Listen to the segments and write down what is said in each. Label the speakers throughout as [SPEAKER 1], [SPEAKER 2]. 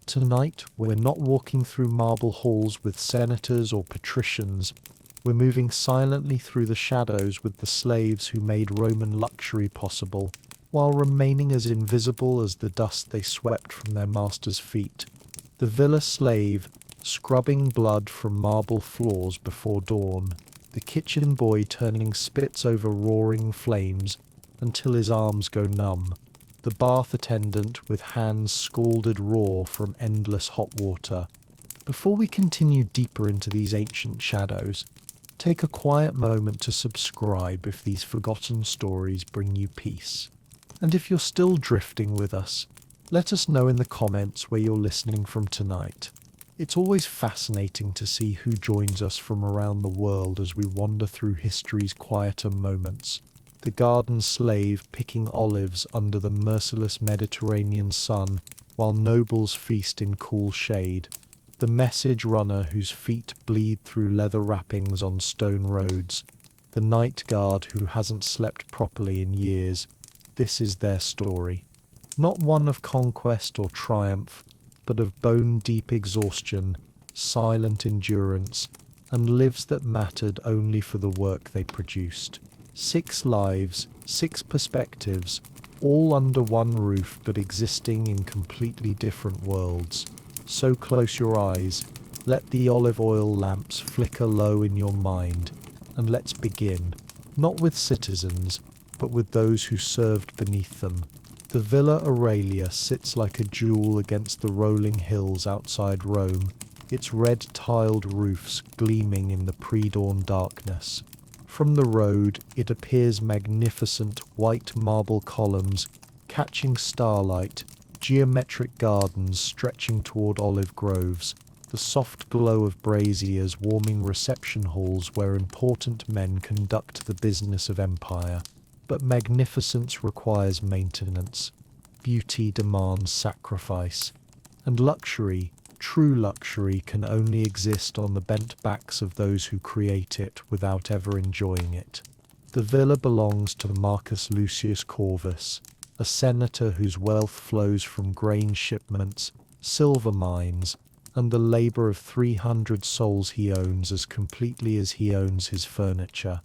[SPEAKER 1] tonight, we're not walking through marble halls with senators or patricians. We're moving silently through the shadows with the slaves who made Roman luxury possible, while remaining as invisible as the dust they swept from their master's feet. The villa slave, scrubbing blood from marble floors before dawn. The kitchen boy turning spits over roaring flames until his arms go numb. The bath attendant with hands scalded raw from endless hot water. Before we continue deeper into these ancient shadows, take a quiet moment to subscribe if these forgotten stories bring you peace. And if you're still drifting with us, let us know in the comments where you're listening from tonight. It's always fascinating to see who joins us from around the world as we wander through history's quieter moments. The garden slave picking olives under the merciless Mediterranean sun while nobles feast in cool shade. The message runner whose feet bleed through leather wrappings on stone roads. The night guard who hasn't slept properly in years. This is their story. Not one of conquest or triumph, but of bone-deep exhaustion, silent endurance, and lives that mattered only for the work they produced. 6 lives, 6 perspectives, all under one roof but existing in completely different worlds. So close your eyes, let the olive oil lamps flicker low in your mind, and let's begin, not with citizens, but with those who served beneath them. The Villa Aurelia sits like a jewel against the rolling hills outside Rome, its red-tiled roofs gleaming in the pre-dawn darkness. From the road, it appears magnificent white marble columns, catching starlight, geometric gardens stretching toward olive groves, the soft glow of braziers warming reception halls where important men conduct the business of empire. But magnificence requires maintenance, beauty demands sacrifice, and luxury, true luxury, can only exist on the bent backs of those who create it without ever enjoying it. The villa belongs to Marcus Lucius Corvus, a senator whose wealth flows from grain shipments, silver mines, and the labor of 300 souls he owns as completely as he owns his furniture.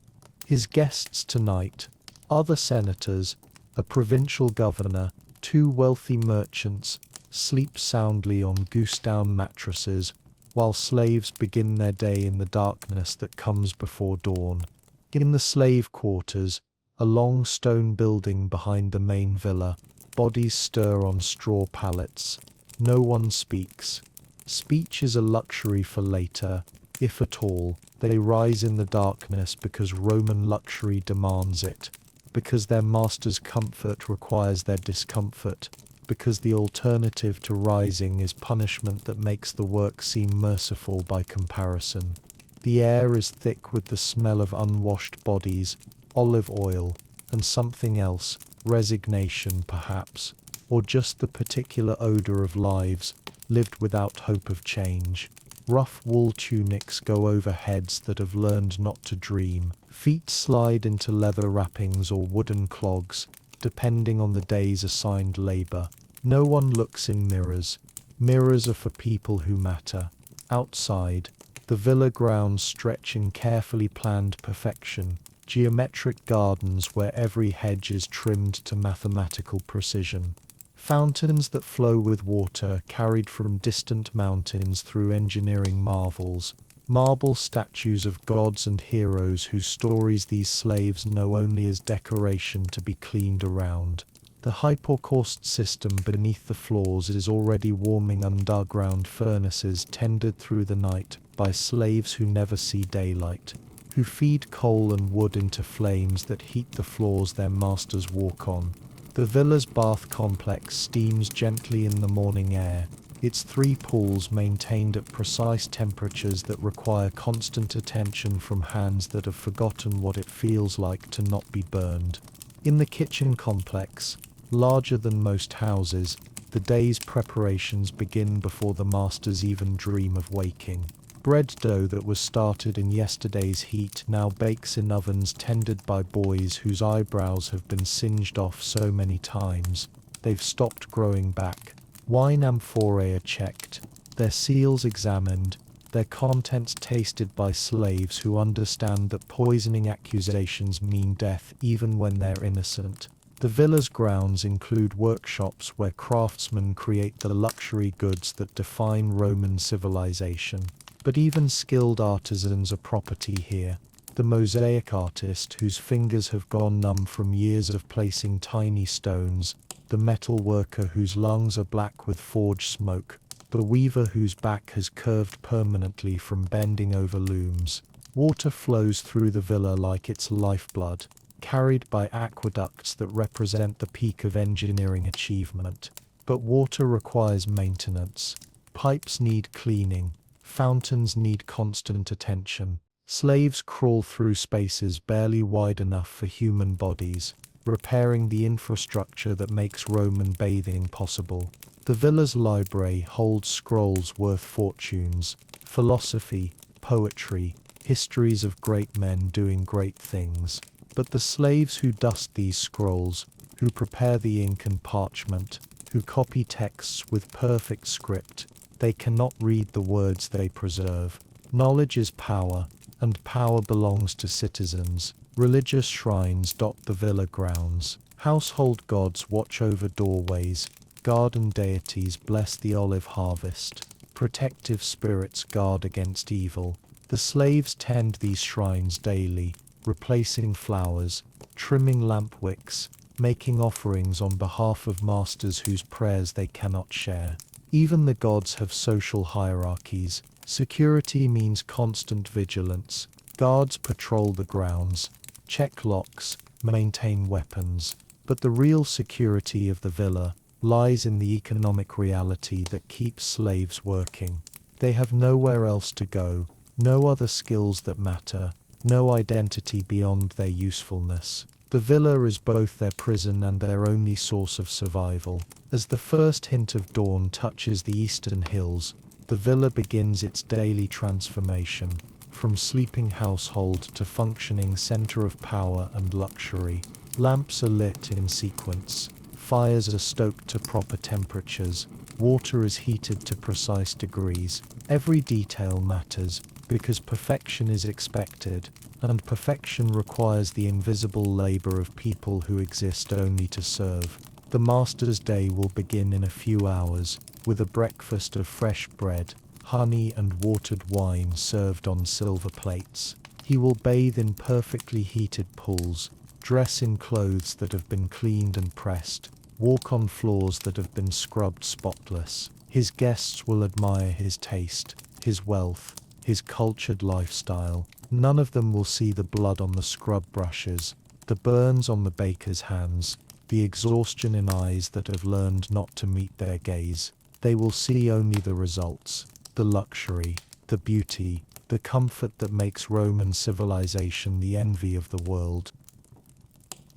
[SPEAKER 1] His guests tonight, other senators, a provincial governor, 2 wealthy merchants, sleep soundly on goose-down mattresses, while slaves begin their day in the darkness that comes before dawn. In the slave quarters, a long stone building behind the main villa, bodies stir on straw pallets. No one speaks. Speech is a luxury for later, if at all. They rise in the darkness because Roman luxury demands it. Because their master's comfort requires their discomfort, because the alternative to rising is punishment that makes the work seem merciful by comparison. The air is thick with the smell of unwashed bodies, olive oil, and something else, resignation perhaps, or just the particular odor of lives lived without hope of change. Rough wool tunics go over heads that have learned not to dream. Feet slide into leather wrappings or wooden clogs, depending on the day's assigned labor. No one looks in mirrors. Mirrors are for people who matter. Outside, the villa grounds stretch in carefully planned perfection. Geometric gardens where every hedge is trimmed to mathematical precision. Fountains that flow with water carried from distant mountains through engineering marvels. Marble statues of gods and heroes whose stories these slaves know only as decoration to be cleaned around. The hypocaust system beneath the floors is already warming underground furnaces tended through the night by slaves who never see daylight, who feed coal and wood into flames that heat the floors their masters walk on. The villa's bath complex steams gently in the morning air, its 3 pools maintained at precise temperatures that require constant attention from hands that have forgotten what it feels like to not be burned. In the kitchen complex, larger than most houses, the day's preparations begin before the masters even dream of waking. Bread dough that was started in yesterday's heat now bakes in ovens tended by boys whose eyebrows have been singed off so many times they've stopped growing back. Wine amphorae are checked, their seals examined, their contents tasted by slaves who understand that poisoning accusations mean death even when they're innocent. The villa's grounds include workshops where craftsmen create the luxury goods that define Roman civilization. But even skilled artisans are property here. The mosaic artist whose fingers have gone numb from years of placing tiny stones, the metal worker whose lungs are black with forged smoke, the weaver whose back has curved permanently from bending over looms. Water flows through the villa like its lifeblood, carried by aqueducts that represent the peak of engineering achievement. But water requires maintenance. Pipes need cleaning. Fountains need constant attention. Slaves crawl through spaces barely wide enough for human bodies, repairing the infrastructure that makes Roman bathing possible. The villa's library holds scrolls worth fortunes, philosophy, poetry, histories of great men doing great things. But the slaves who dust these scrolls, who prepare the ink and parchment, who copy texts with perfect script, they cannot read the words they preserve. Knowledge is power, and power belongs to citizens. Religious shrines dot the villa grounds. Household gods watch over doorways. Garden deities bless the olive harvest. Protective spirits guard against evil. The slaves tend these shrines daily, replacing flowers, trimming lamp wicks, making offerings on behalf of masters whose prayers they cannot share. Even the gods have social hierarchies. Security means constant vigilance. Guards patrol the grounds, check locks, maintain weapons. But the real security of the villa lies in the economic reality that keeps slaves working. They have nowhere else to go, no other skills that matter, no identity beyond their usefulness. The villa is both their prison and their only source of survival. As the first hint of dawn touches the eastern hills, the villa begins its daily transformation, from sleeping household to functioning center of power and luxury. Lamps are lit in sequence, fires are stoked to proper temperatures, water is heated to precise degrees. Every detail matters, because perfection is expected, and perfection requires the invisible labor of people who exist only to serve. The master's day will begin in a few hours, with a breakfast of fresh bread, honey and watered wine served on silver plates. He will bathe in perfectly heated pools, dress in clothes that have been cleaned and pressed, walk on floors that have been scrubbed spotless. His guests will admire his taste, his wealth, his cultured lifestyle. None of them will see the blood on the scrub brushes, the burns on the baker's hands, the exhaustion in eyes that have learned not to meet their gaze. They will see only the results, the luxury, the beauty, the comfort that makes Roman civilization the envy of the world.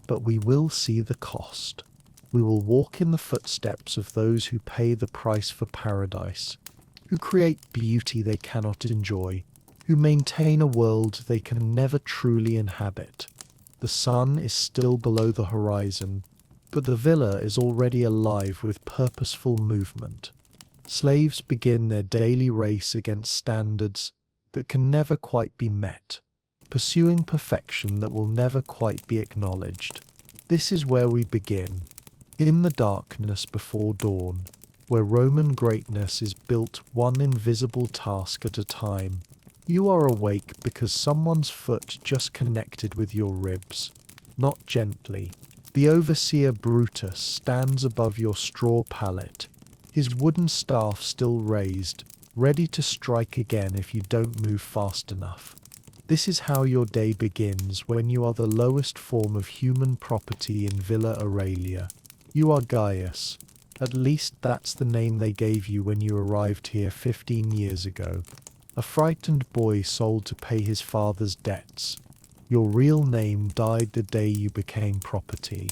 [SPEAKER 1] But we will see the cost. We will walk in the footsteps of those who pay the price for paradise, who create beauty they cannot enjoy, who maintain a world they can never truly inhabit. The sun is still below the horizon, but the villa is already alive with purposeful movement. Slaves begin their daily race against standards that can never quite be met, pursuing perfection that will never quite be acknowledged. This is where we begin, in the darkness before dawn, where Roman greatness is built one invisible task at a time. You are awake because someone's foot just connected with your ribs, not gently. The overseer Brutus stands above your straw pallet, his wooden staff still raised, ready to strike again if you don't move fast enough. This is how your day begins when you are the lowest form of human property in Villa Aurelia. You are Gaius. At least that's the name they gave you when you arrived here 15 years ago. A frightened boy sold to pay his father's debts. Your real name died the day you became property.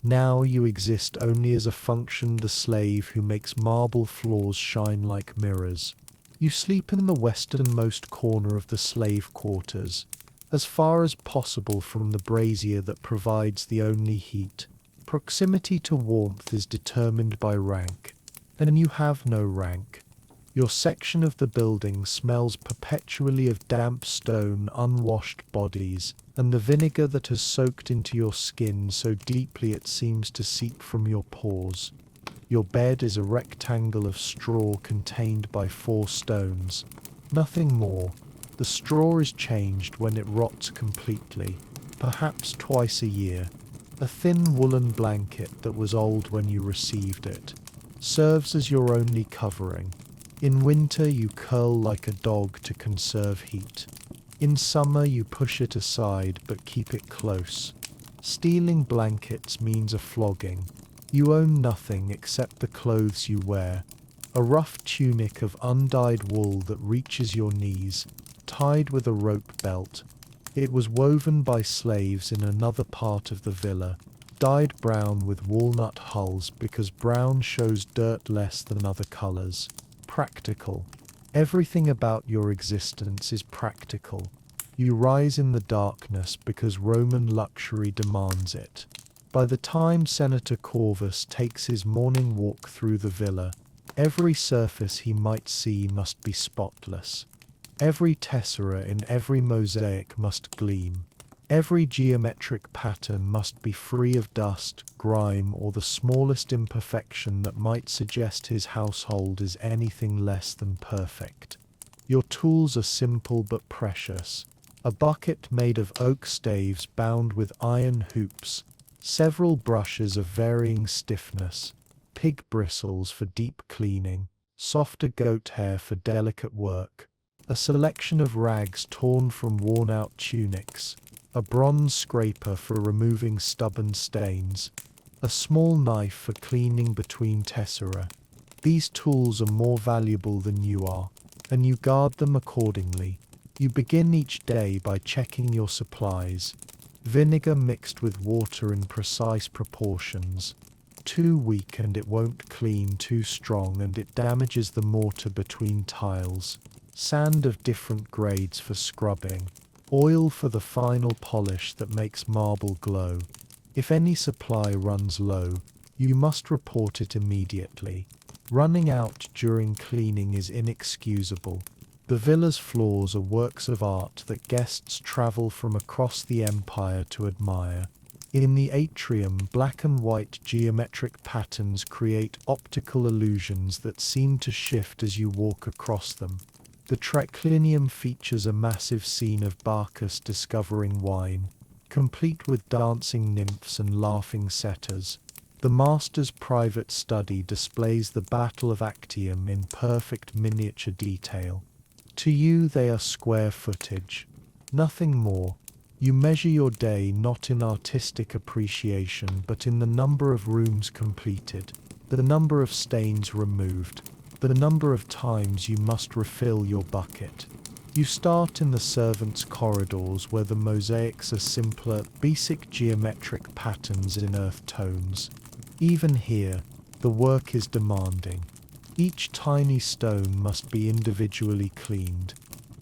[SPEAKER 1] Now you exist only as a functioned slave who makes marble floors shine like mirrors. You sleep in the westernmost corner of the slave quarters, as far as possible from the brazier that provides the only heat. Proximity to warmth is determined by rank. and you have no rank. Your section of the building smells perpetually of damp stone, unwashed bodies, and the vinegar that has soaked into your skin so deeply it seems to seep from your pores. Your bed is a rectangle of straw contained by 4 stones. Nothing more. The straw is changed when it rots completely, perhaps twice a year. A thin woolen blanket that was old when you received it serves as your only covering. In winter you curl like a dog to conserve heat. In summer you push it aside but keep it close. Stealing blankets means a flogging. You own nothing except the clothes you wear. A rough tunic of undyed wool that reaches your knees, tied with a rope belt. It was woven by slaves in another part of the villa, dyed brown with walnut hulls because brown shows dirt less than other colors. Practical. Everything about your existence is practical. You rise in the darkness because Roman luxury demands it. By the time Senator Corvus takes his morning walk through the villa, every surface he might see must be spotless. Every tessera in every mosaic must gleam. Every geometric pattern must be free of dust, grime, or the smallest imperfection that might suggest his household is anything less than perfect. Your tools are simple but precious. A bucket made of oak staves bound with iron hoops, several brushes of varying stiffness, pig bristles for deep cleaning, softer goat hair for delicate work, a selection of rags torn from worn-out tunics, a bronze scraper for removing stubborn stains, a small knife for cleaning between tessera. These tools are more valuable than you are, and you guard them accordingly. You begin each day by checking your supplies. Vinegar mixed with water in precise proportions. Too weak and it won't clean, too strong and it damages the mortar between tiles. Sand of different grades for scrubbing. Oil for the final polish that makes marble glow. If any supply runs low, you must report it immediately. Running out during cleaning is inexcusable. The villa's floors are works of art that guests travel from across the empire to admire. In the atrium, black and white geometric patterns create optical illusions that seem to shift as you walk across them. The triclinium features a massive scene of Bacchus discovering wine, complete with dancing nymphs and laughing satyrs. The master's private study displays the Battle of Actium in perfect miniature detail. To you they are square footage, nothing more. You measure your day not in artistic appreciation but in the number of rooms completed, the number of stains removed, the number of times you must refill your bucket. You start in the servants' corridors where the mosaics are simpler, basic geometric patterns in earth tones. Even here, the work is demanding. Each tiny stone must be individually cleaned.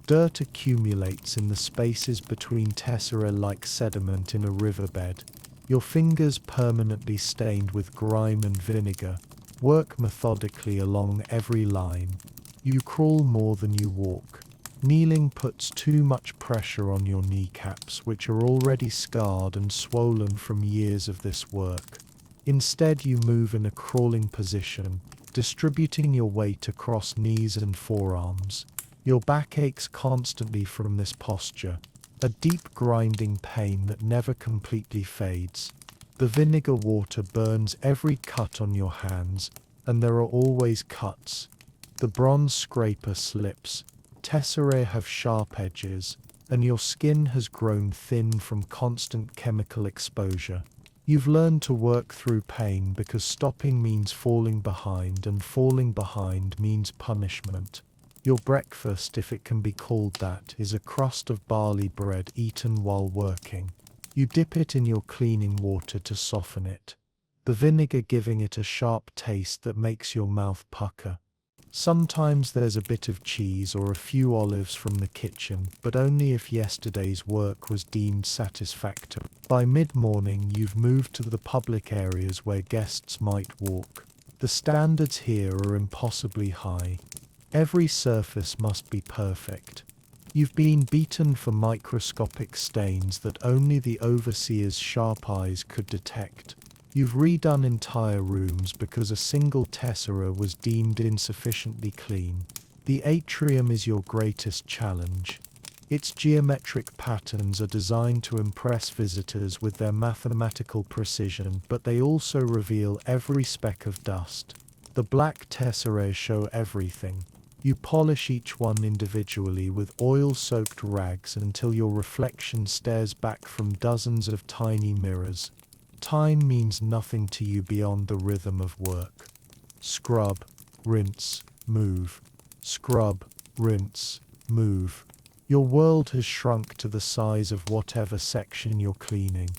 [SPEAKER 1] Dirt accumulates in the spaces between tessera like sediment in a riverbed. Your fingers permanently stained with grime and vinegar. Work methodically along every line. You crawl more than you walk. Kneeling puts too much pressure on your kneecaps, which are already scarred and swollen from years of this work. Instead, you move in a crawling position, distributing your weight across knees and forearms. Your back aches constantly from this posture, a deep grinding pain that never completely fades. The vinegar water burns every cut on your hands, and there are always cuts. The bronze scraper slips, tesserae have sharp edges, and your skin has grown thin from constant chemical exposure. You've learned to work through pain because stopping means falling behind, and falling behind means punishment. Your breakfast, if it can be called that, is a crust of barley bread eaten while working. You dip it in your cleaning water to soften it, the vinegar giving it a sharp taste that makes your mouth pucker. Sometimes there's a bit of cheese or a few olives from the kitchen, but only if yesterday's work was deemed satisfactory. By mid-morning, you've moved to the public areas where guests might walk. The standards here are impossibly high. Every surface must be perfect. You've been beaten for microscopic stains that only the overseer's sharp eyes could detect. You've redone entire rooms because a single tessera was deemed insufficiently clean. The atrium is your greatest challenge. Its geometric patterns are designed to impress visitors with their mathematical precision, but they also reveal every speck of dust. The black tesserae show everything. You polish each one individually with oil-soaked rags until your reflection stares back from dozens of tiny mirrors. Time means nothing to you beyond the rhythm of work. Scrub, rinse, move. Scrub, rinse, move. Your world has shrunk to the size of whatever section you're cleaning.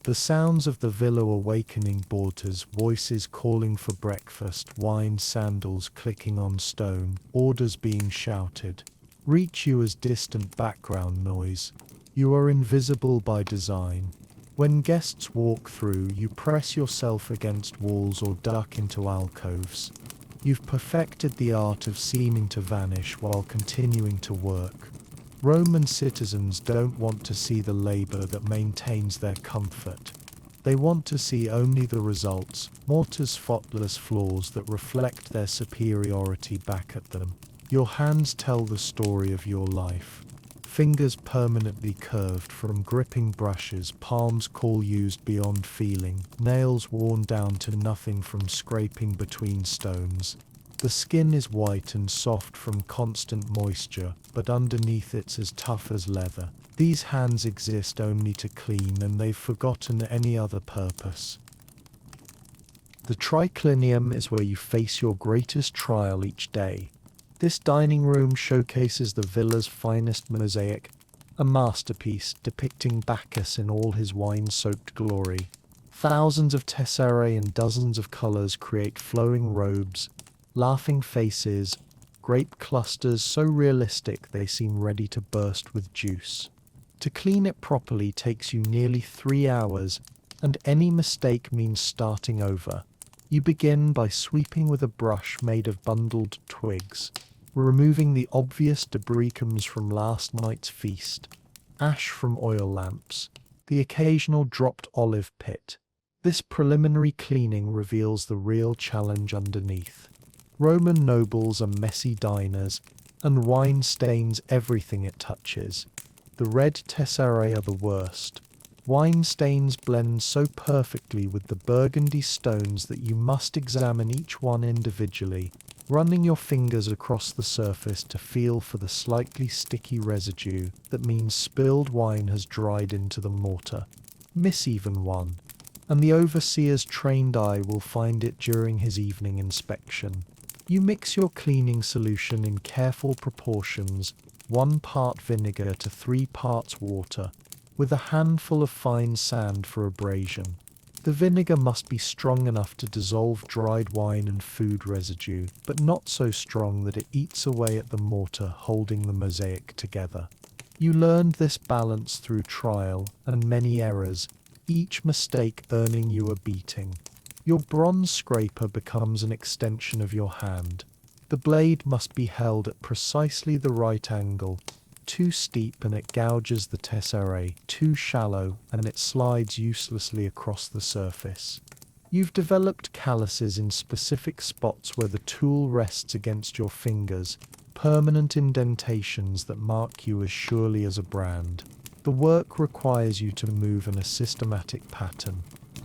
[SPEAKER 1] The sounds of the villa awakening boarders, voices calling for breakfast, wine sandals clicking on stone, orders being shouted, reach you as distant background noise. You are invisible by design. When guests walk through, you press yourself against walls or duck into alcoves. You've perfected the art of seeming to vanish while continuing to work. Roman citizens don't want to see the labor that maintains their comfort. They want to see only the results, mortar's faultless flaws that reflect their superiority back at them. Your hands tell the story of your life. Fingers permanently curved from gripping brushes, palms coal used beyond feeling, nails worn down to nothing from scraping between stones. The skin is white and soft from constant moisture, but underneath it's as tough as leather. These hands exist only to clean, and they've forgotten any other purpose. The triclinium is where you face your greatest trial each day. This dining room showcases the villa's finest mosaic, a masterpiece depicting Bacchus in all his wine-soaked glory. Thousands of tesserae in dozens of colors create flowing robes, laughing faces, grape clusters so realistic they seem ready to burst with juice. To clean it properly takes you nearly 3 hours, and any mistake means starting over. You begin by sweeping with a brush made of bundled twigs, removing the obvious debris comes from last night's feast, ash from oil lamps, the occasional dropped olive pit. This preliminary cleaning reveals the real challenge underneath. Roman nobles are messy diners, and wine stains everything it touches. The red tesserae are the worst. Wine stains blend so perfectly with the burgundy stones that you must examine each one individually, running your fingers across the surface to feel for the slightly sticky residue that means spilled wine has dried into the mortar. Miss even one, and the overseer's trained eye will find it during his evening inspection. You mix your cleaning solution in careful proportions, 1 part vinegar to 3 parts water, with a handful of fine sand for abrasion. The vinegar must be strong enough to dissolve dried wine and food residue, but not so strong that it eats away at the mortar holding the mosaic together. You learned this balance through trial and many errors, each mistake earning you a beating. Your bronze scraper becomes an extension of your hand. The blade must be held at precisely the right angle. Too steep and it gouges the tesserae, too shallow and it slides uselessly across the surface. You've developed calluses in specific spots where the tool rests against your fingers, permanent indentations that mark you as surely as a brand. The work requires you to move in a systematic pattern,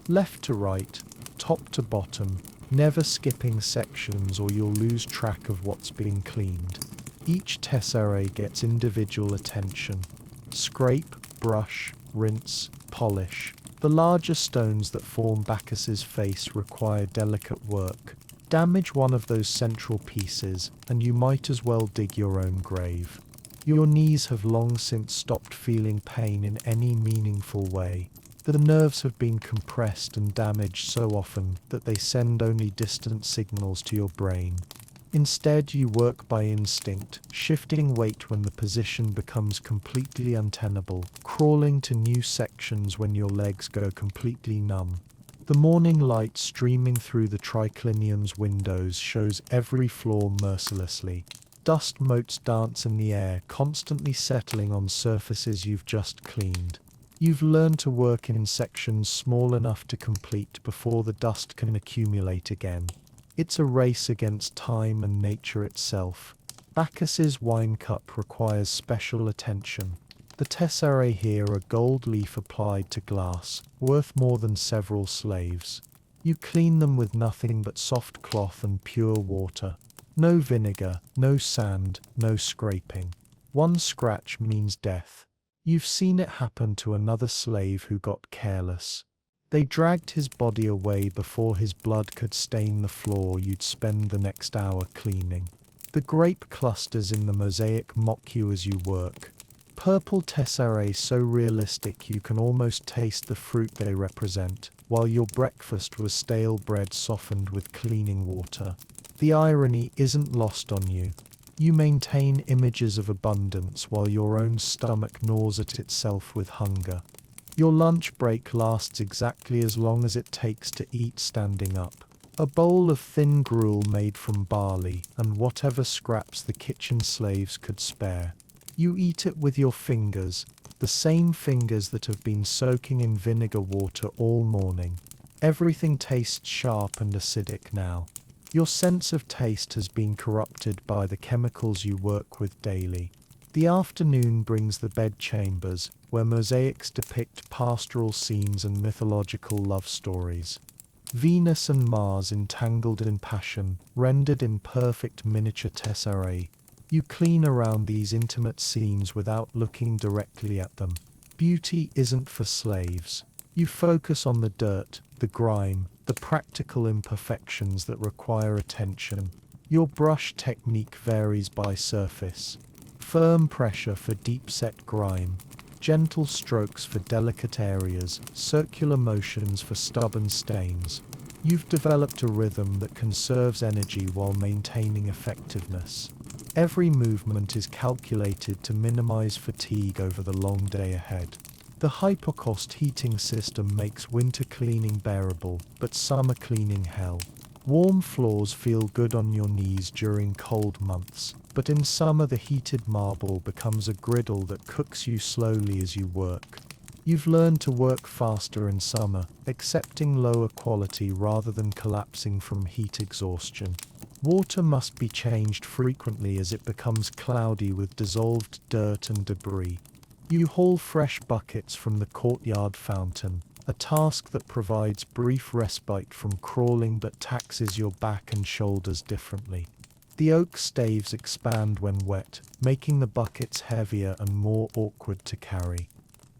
[SPEAKER 1] left to right, top to bottom, never skipping sections or you'll lose track of what's being cleaned. Each tesserae gets individual attention. Scrape, brush, rinse, polish. The larger stones that form Bacchus's face require delicate work. Damage one of those central pieces, and you might as well dig your own grave. Your knees have long since stopped feeling pain in any meaningful way. The nerves have been compressed and damaged so often that they send only distant signals to your brain. Instead, you work by instinct, shifting weight when the position becomes completely untenable, crawling to new sections when your legs go completely numb. The morning light streaming through the triclinium's windows shows every flaw mercilessly. Dust motes dance in the air, constantly settling on surfaces you've just cleaned. You've learned to work in sections small enough to complete before the dust can accumulate again. It's a race against time and nature itself. Bacchus's wine cup requires special attention. The tesserae here are gold leaf applied to glass, worth more than several slaves. You clean them with nothing but soft cloth and pure water. No vinegar, no sand, no scraping. One scratch means death. You've seen it happen to another slave who got careless. They dragged his body away before his blood could stain the floor you'd spend the next hour cleaning. The grape clusters in the mosaic mock you as you work. Purple tesserae so realistic you can almost taste the fruit they represent, while your breakfast was stale bread softened with cleaning water. The irony isn't lost on you. You maintain images of abundance while your own stomach gnaws at itself with hunger. Your lunch break lasts exactly as long as it takes to eat standing up. A bowl of thin gruel made from barley and whatever scraps the kitchen slaves could spare. You eat it with your fingers, the same fingers that have been soaking in vinegar water all morning. Everything tastes sharp and acidic now. Your sense of taste has been corrupted by the chemicals you work with daily. The afternoon brings the bedchambers, where mosaics depict pastoral scenes and mythological love stories. Venus and Mars entangled in passion, rendered in perfect miniature tesserae. You clean around these intimate scenes without looking directly at them. Beauty isn't for slaves. You focus on the dirt, the grime, the practical imperfections that require attention. Your brush technique varies by surface. Firm pressure for deep-set grime, gentle strokes for delicate areas, circular motions for stubborn stains. You've developed a rhythm that conserves energy while maintaining effectiveness. Every movement is calculated to minimize fatigue over the long day ahead. The hypocaust heating system makes winter cleaning bearable, but summer cleaning hell. Warm floors feel good on your knees during cold months, but in summer the heated marble becomes a griddle that cooks you slowly as you work. You've learned to work faster in summer, accepting lower quality rather than collapsing from heat exhaustion. Water must be changed frequently as it becomes cloudy with dissolved dirt and debris. You haul fresh buckets from the courtyard fountain, a task that provides brief respite from crawling but taxes your back and shoulders differently. The oak staves expand when wet, making the buckets heavier and more awkward to carry.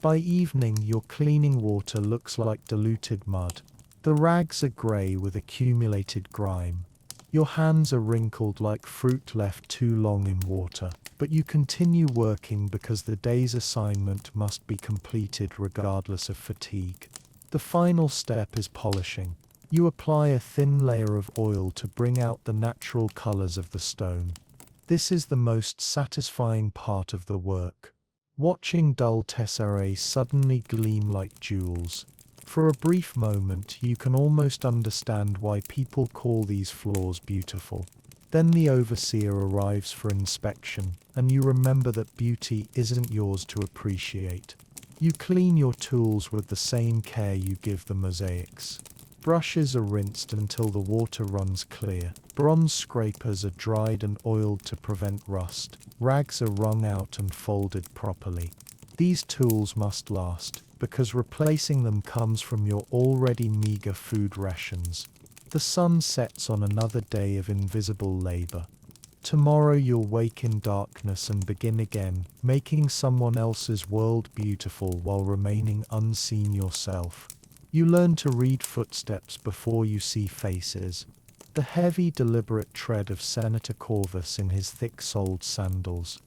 [SPEAKER 1] By evening, your cleaning water looks like diluted mud. The rags are grey with accumulated grime. Your hands are wrinkled like fruit left too long in water, but you continue working because the day's assignment must be completed regardless of fatigue. The final step is polishing. You apply a thin layer of oil to bring out the natural colors of the stone. This is the most satisfying part of the work. Watching dull tesserae suddenly gleam like jewels. For a brief moment, you can almost understand why people call these floors beautiful. Then the overseer arrives for inspection, and you remember that beauty isn't yours to appreciate. You clean your tools with the same care you give the mosaics. Brushes are rinsed until the water runs clear. Bronze scrapers are dried and oiled to prevent rust. Rags are wrung out and folded properly. These tools must last, because replacing them comes from your already meager food rations. The sun sets on another day of invisible labor. Tomorrow you'll wake in darkness and begin again, making someone else's world beautiful while remaining unseen yourself. You learn to read footsteps before you see faces. The heavy, deliberate tread of Senator Corvus in his thick-soled sandals.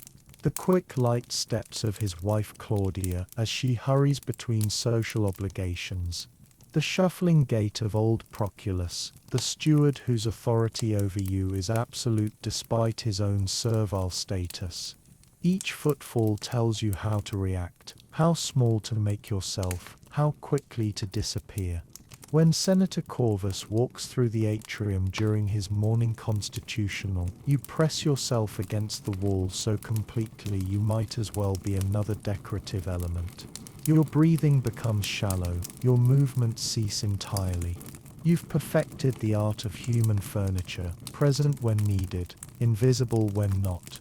[SPEAKER 1] The quick, light steps of his wife Claudia as she hurries between social obligations. The shuffling gait of old Proculus, the steward whose authority over you is absolute despite his own servile status. Each footfall tells you how to react, how small to make yourself, how quickly to disappear. When Senator Corvus walks through the atrium during his morning constitutional, you press yourself against the wall so completely you might as well be another decorative element. Your breathing becomes shallow, your movements cease entirely. You've perfected the art of human furniture, present when needed, invisible when not.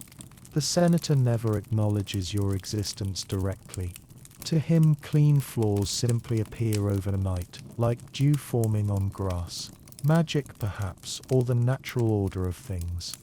[SPEAKER 1] The senator never acknowledges your existence directly. To him, clean floors simply appear overnight, like dew forming on grass. Magic, perhaps, or the natural order of things.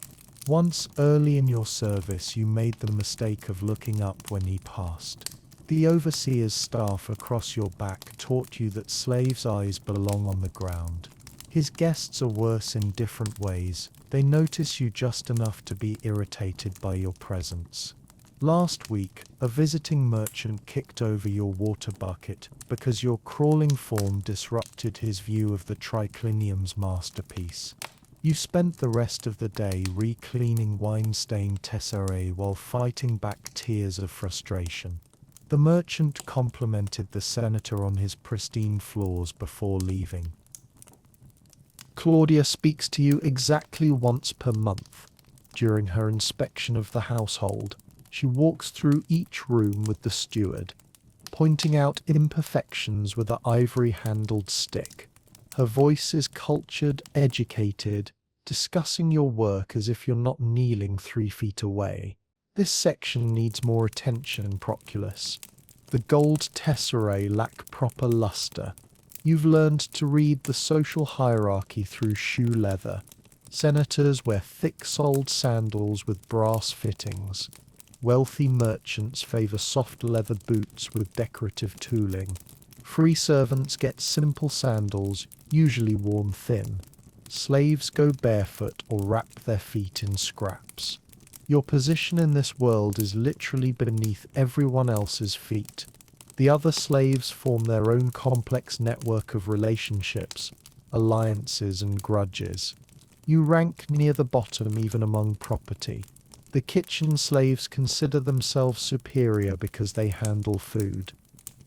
[SPEAKER 1] Once, early in your service, you made the mistake of looking up when he passed. The overseer's staff across your back taught you that slaves' eyes belong on the ground. His guests are worse in different ways. They notice you just enough to be irritated by your presence. Last week, a visiting merchant kicked over your water bucket because your crawling form disrupted his view of the triclinium's masterpiece. You spent the rest of the day re-cleaning wine-stained tesserae while fighting back tears of frustration. The merchant complimented the senator on his pristine floors before leaving. Claudia speaks to you exactly once per month. During her inspection of the household, she walks through each room with the steward, pointing out imperfections with an ivory-handled stick. Her voice is cultured, educated, discussing your work as if you're not kneeling 3 feet away. This section needs more attention, Proculus. The gold tesserae lack proper luster. You've learned to read the social hierarchy through shoe leather. Senators wear thick-soled sandals with brass fittings. Wealthy merchants favor soft leather boots with decorative tooling. Free servants get simple sandals, usually worn thin. Slaves go barefoot or wrap their feet in scraps. Your position in this world is literally beneath everyone else's feet. The other slaves form their own complex network of relationships, alliances, and grudges. You rank near the bottom even among property. The kitchen slaves consider themselves superior because they handle food.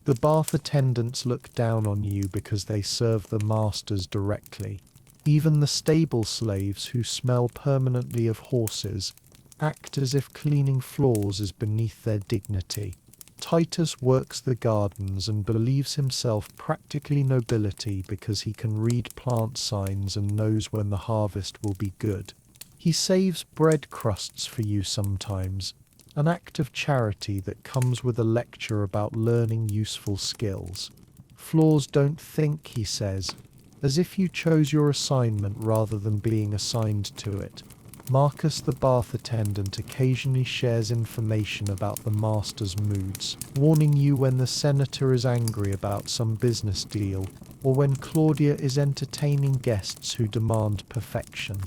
[SPEAKER 1] The bath attendants look down on you because they serve the masters directly. Even the stable slaves, who smell permanently of horses, act as if cleaning floors is beneath their dignity. Titus works the gardens and believes himself practically nobility because he can read plant signs and knows when the harvest will be good. He saves bread crusts for you sometimes, an act of charity that comes with a lecture about learning useful skills. Floors don't think, he says, as if you chose your assignment rather than being assigned to it. Marcus, the bath attendant, occasionally shares information about the master's moods, warning you when the senator is angry about some business deal, or when Claudia is entertaining guests who demand perfection.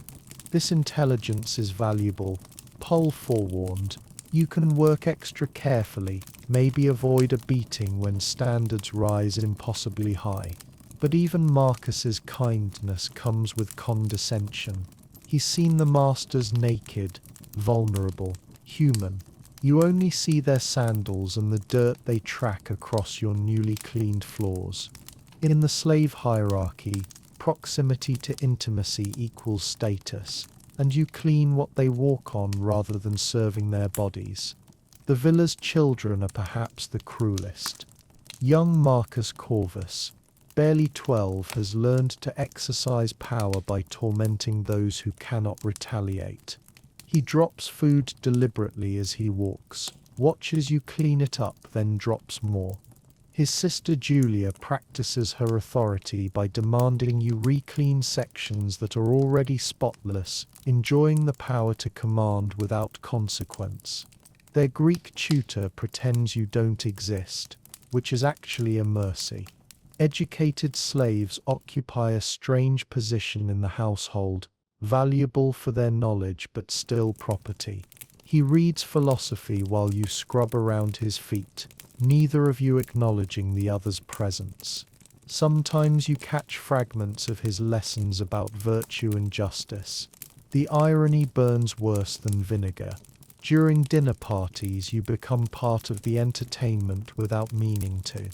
[SPEAKER 1] This intelligence is valuable. Poll forewarned. You can work extra carefully, maybe avoid a beating when standards rise impossibly high. But even Marcus's kindness comes with condescension. He's seen the masters naked, vulnerable, human. You only see their sandals and the dirt they track across your newly cleaned floors. In the slave hierarchy, proximity to intimacy equals status, and you clean what they walk on rather than serving their bodies. The villa's children are perhaps the cruelest. Young Marcus Corvus, barely 12, has learned to exercise power by tormenting those who cannot retaliate. He drops food deliberately as he walks, watches you clean it up, then drops more. His sister Julia practices her authority by demanding you re-clean sections that are already spotless, enjoying the power to command without consequence. Their Greek tutor pretends you don't exist, which is actually a mercy. Educated slaves occupy a strange position in the household, valuable for their knowledge but still property. He reads philosophy while you scrub around his feet, neither of you acknowledging the other's presence. Sometimes you catch fragments of his lessons about virtue and justice. The irony burns worse than vinegar. During dinner parties, you become part of the entertainment without meaning to.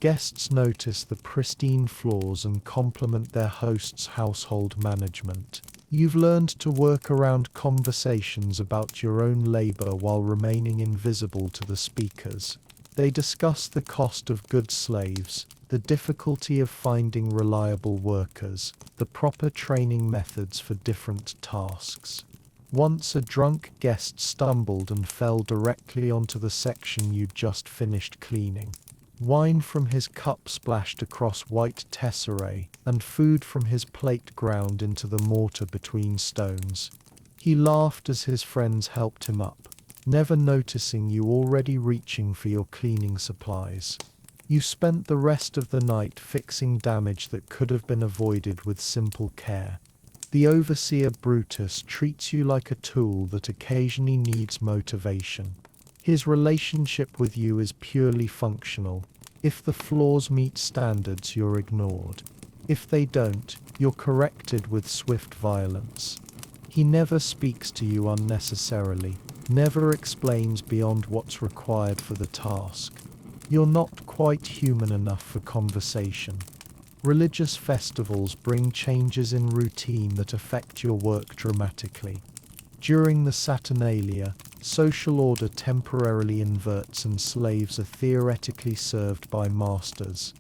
[SPEAKER 1] Guests notice the pristine floors and compliment their host's household management. You've learned to work around conversations about your own labor while remaining invisible to the speakers. They discuss the cost of good slaves, the difficulty of finding reliable workers, the proper training methods for different tasks. Once a drunk guest stumbled and fell directly onto the section you'd just finished cleaning. Wine from his cup splashed across white tesserae, and food from his plate ground into the mortar between stones. He laughed as his friends helped him up, never noticing you already reaching for your cleaning supplies. You spent the rest of the night fixing damage that could have been avoided with simple care. The overseer Brutus treats you like a tool that occasionally needs motivation. His relationship with you is purely functional. If the flaws meet standards, you're ignored. If they don't, you're corrected with swift violence. He never speaks to you unnecessarily, never explains beyond what's required for the task. You're not quite human enough for conversation. Religious festivals bring changes in routine that affect your work dramatically. During the Saturnalia, social order temporarily inverts and slaves are theoretically served by masters.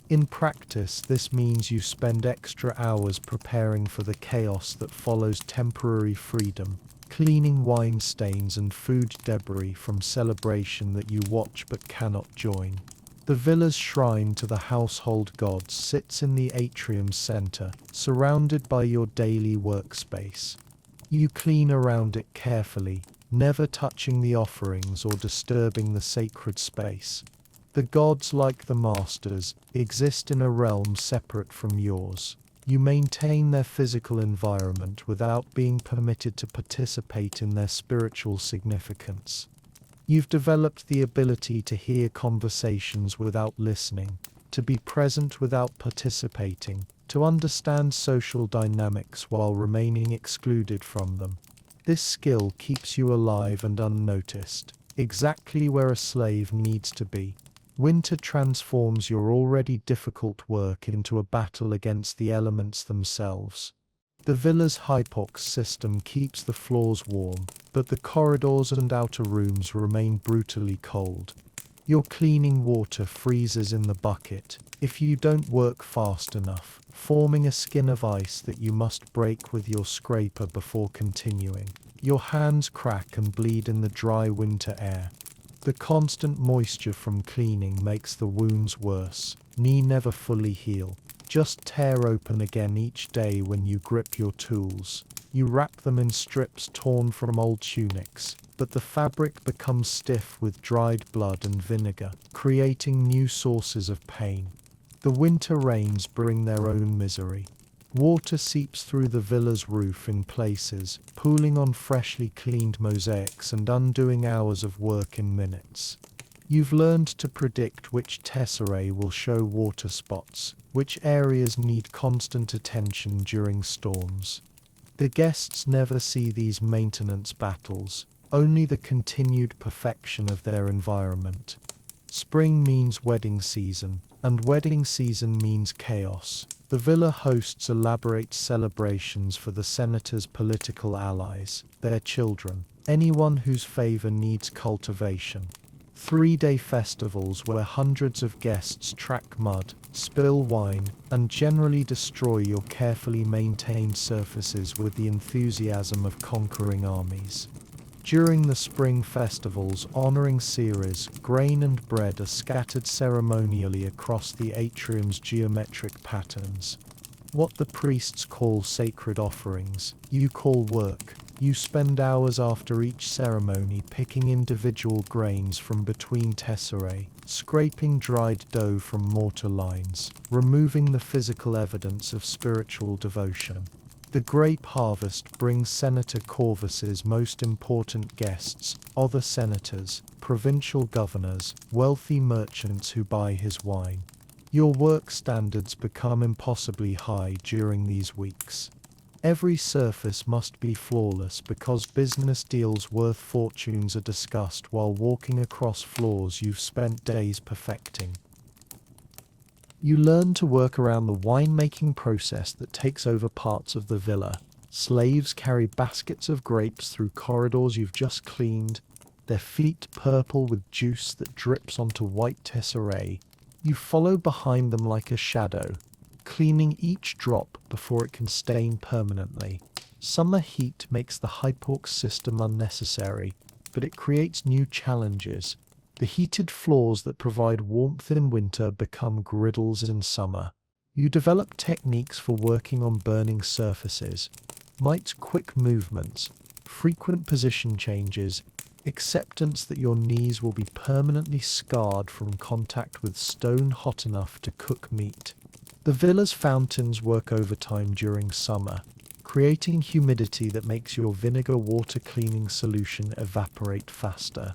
[SPEAKER 1] In practice, this means you spend extra hours preparing for the chaos that follows temporary freedom, cleaning wine stains and food debris from celebration that you watch but cannot join. The villa's shrine to the household gods sits in the atrium center, surrounded by your daily workspace. You clean around it carefully, never touching the offerings or disturbing the sacred space. The gods, like the masters, exist in a realm separate from yours. You maintain their physical environment without being permitted to participate in their spiritual significance. You've developed the ability to hear conversations without listening, to be present without participating, to understand social dynamics while remaining excluded from them. This skill keeps you alive and unnoticed, exactly where a slave needs to be. Winter transforms your already difficult work into a battle against the elements themselves. The villa's hypox system keeps the floors warm, but the corridors and outer rooms remain brutally cold. Your cleaning water freezes in the bucket if you don't work fast enough, forming a skin of ice that you must break with your scraper before continuing. Your hands crack and bleed in the dry winter air. The constant moisture from cleaning makes the wounds worse. Knee never fully heal. Just tear open again each day when you grip your tools. You wrap them in strips torn from old tunics, but the fabric becomes stiff with dried blood and vinegar, creating new sources of pain. The winter rains bring their own misery. Water seeps through the villa's roof in places, pooling on freshly cleaned mosaics and undoing hours of work in minutes. You've learned to predict which tesserae will show water spots, which areas need constant attention during storms. The guests never see these maintenance battles, only the continued perfection of their environment. Spring means wedding season, and wedding season means chaos. The villa hosts elaborate celebrations for the senator's political allies, their children, anyone whose favor needs cultivation. 3-day festivals where hundreds of guests track mud, spill wine, and generally destroy your carefully maintained surfaces with the enthusiasm of conquering armies. During the spring festivals, honoring Ceres, grain and bread are scattered ceremonially across the atrium's geometric patterns. What the priests call sacred offerings, you call work. You spend hours after each ceremony picking individual grains from between tesserae, scraping dried dough from mortar lines, removing the physical evidence of spiritual devotion. The grape harvest brings Senator Corvus's most important guests, other senators, provincial governors, wealthy merchants who buy his wine. Your work standards become impossibly high during these weeks. Every surface must be flawless because business deals worth fortunes are discussed while walking across floors you've spent days perfecting. You learn to work around the winemaking process that takes over parts of the villa. Slaves carry baskets of grapes through corridors you've just cleaned, their feet purple with juice that drips onto white tesserae. You follow behind them like a shadow, cleaning each drop before it can stain permanently. Summer heat makes the hyporx system unnecessary, but it creates new challenges. The heated floors that provide warmth in winter become griddles in summer. You develop techniques for working on burning surfaces. Might's quick movements, frequent position changes, acceptance that your knees will be permanently scarred from contact with stone hot enough to cook meat. The villa's fountains work overtime during summer, creating humidity that makes your vinegar water cleaning solution evaporate faster.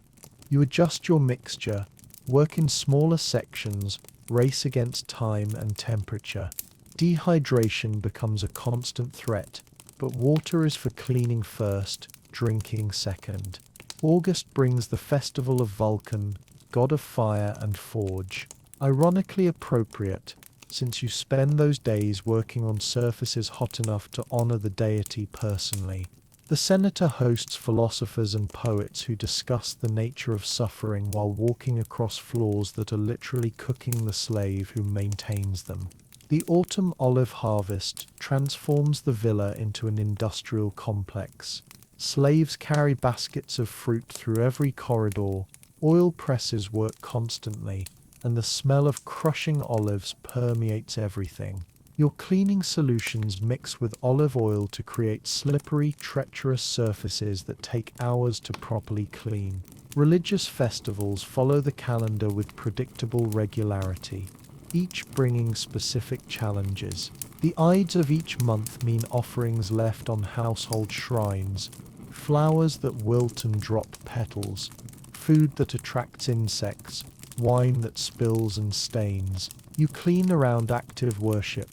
[SPEAKER 1] You adjust your mixture, work in smaller sections, race against time and temperature. Dehydration becomes a constant threat, but water is for cleaning first, drinking second. August brings the festival of Vulcan, god of fire and forge. Ironically appropriate, since you spend those days working on surfaces hot enough to honor the deity personally. The senator hosts philosophers and poets who discuss the nature of suffering while walking across floors that are literally cooking the slave who maintains them. The autumn olive harvest transforms the villa into an industrial complex. Slaves carry baskets of fruit through every corridor, oil presses work constantly, and the smell of crushing olives permeates everything. Your cleaning solutions mix with olive oil to create slippery, treacherous surfaces that take hours to properly clean. Religious festivals follow the calendar with predictable regularity, each bringing specific challenges. The Ides of each month mean offerings left on household shrines, flowers that wilt and drop petals, food that attracts insects, wine that spills and stains. You clean around active worship,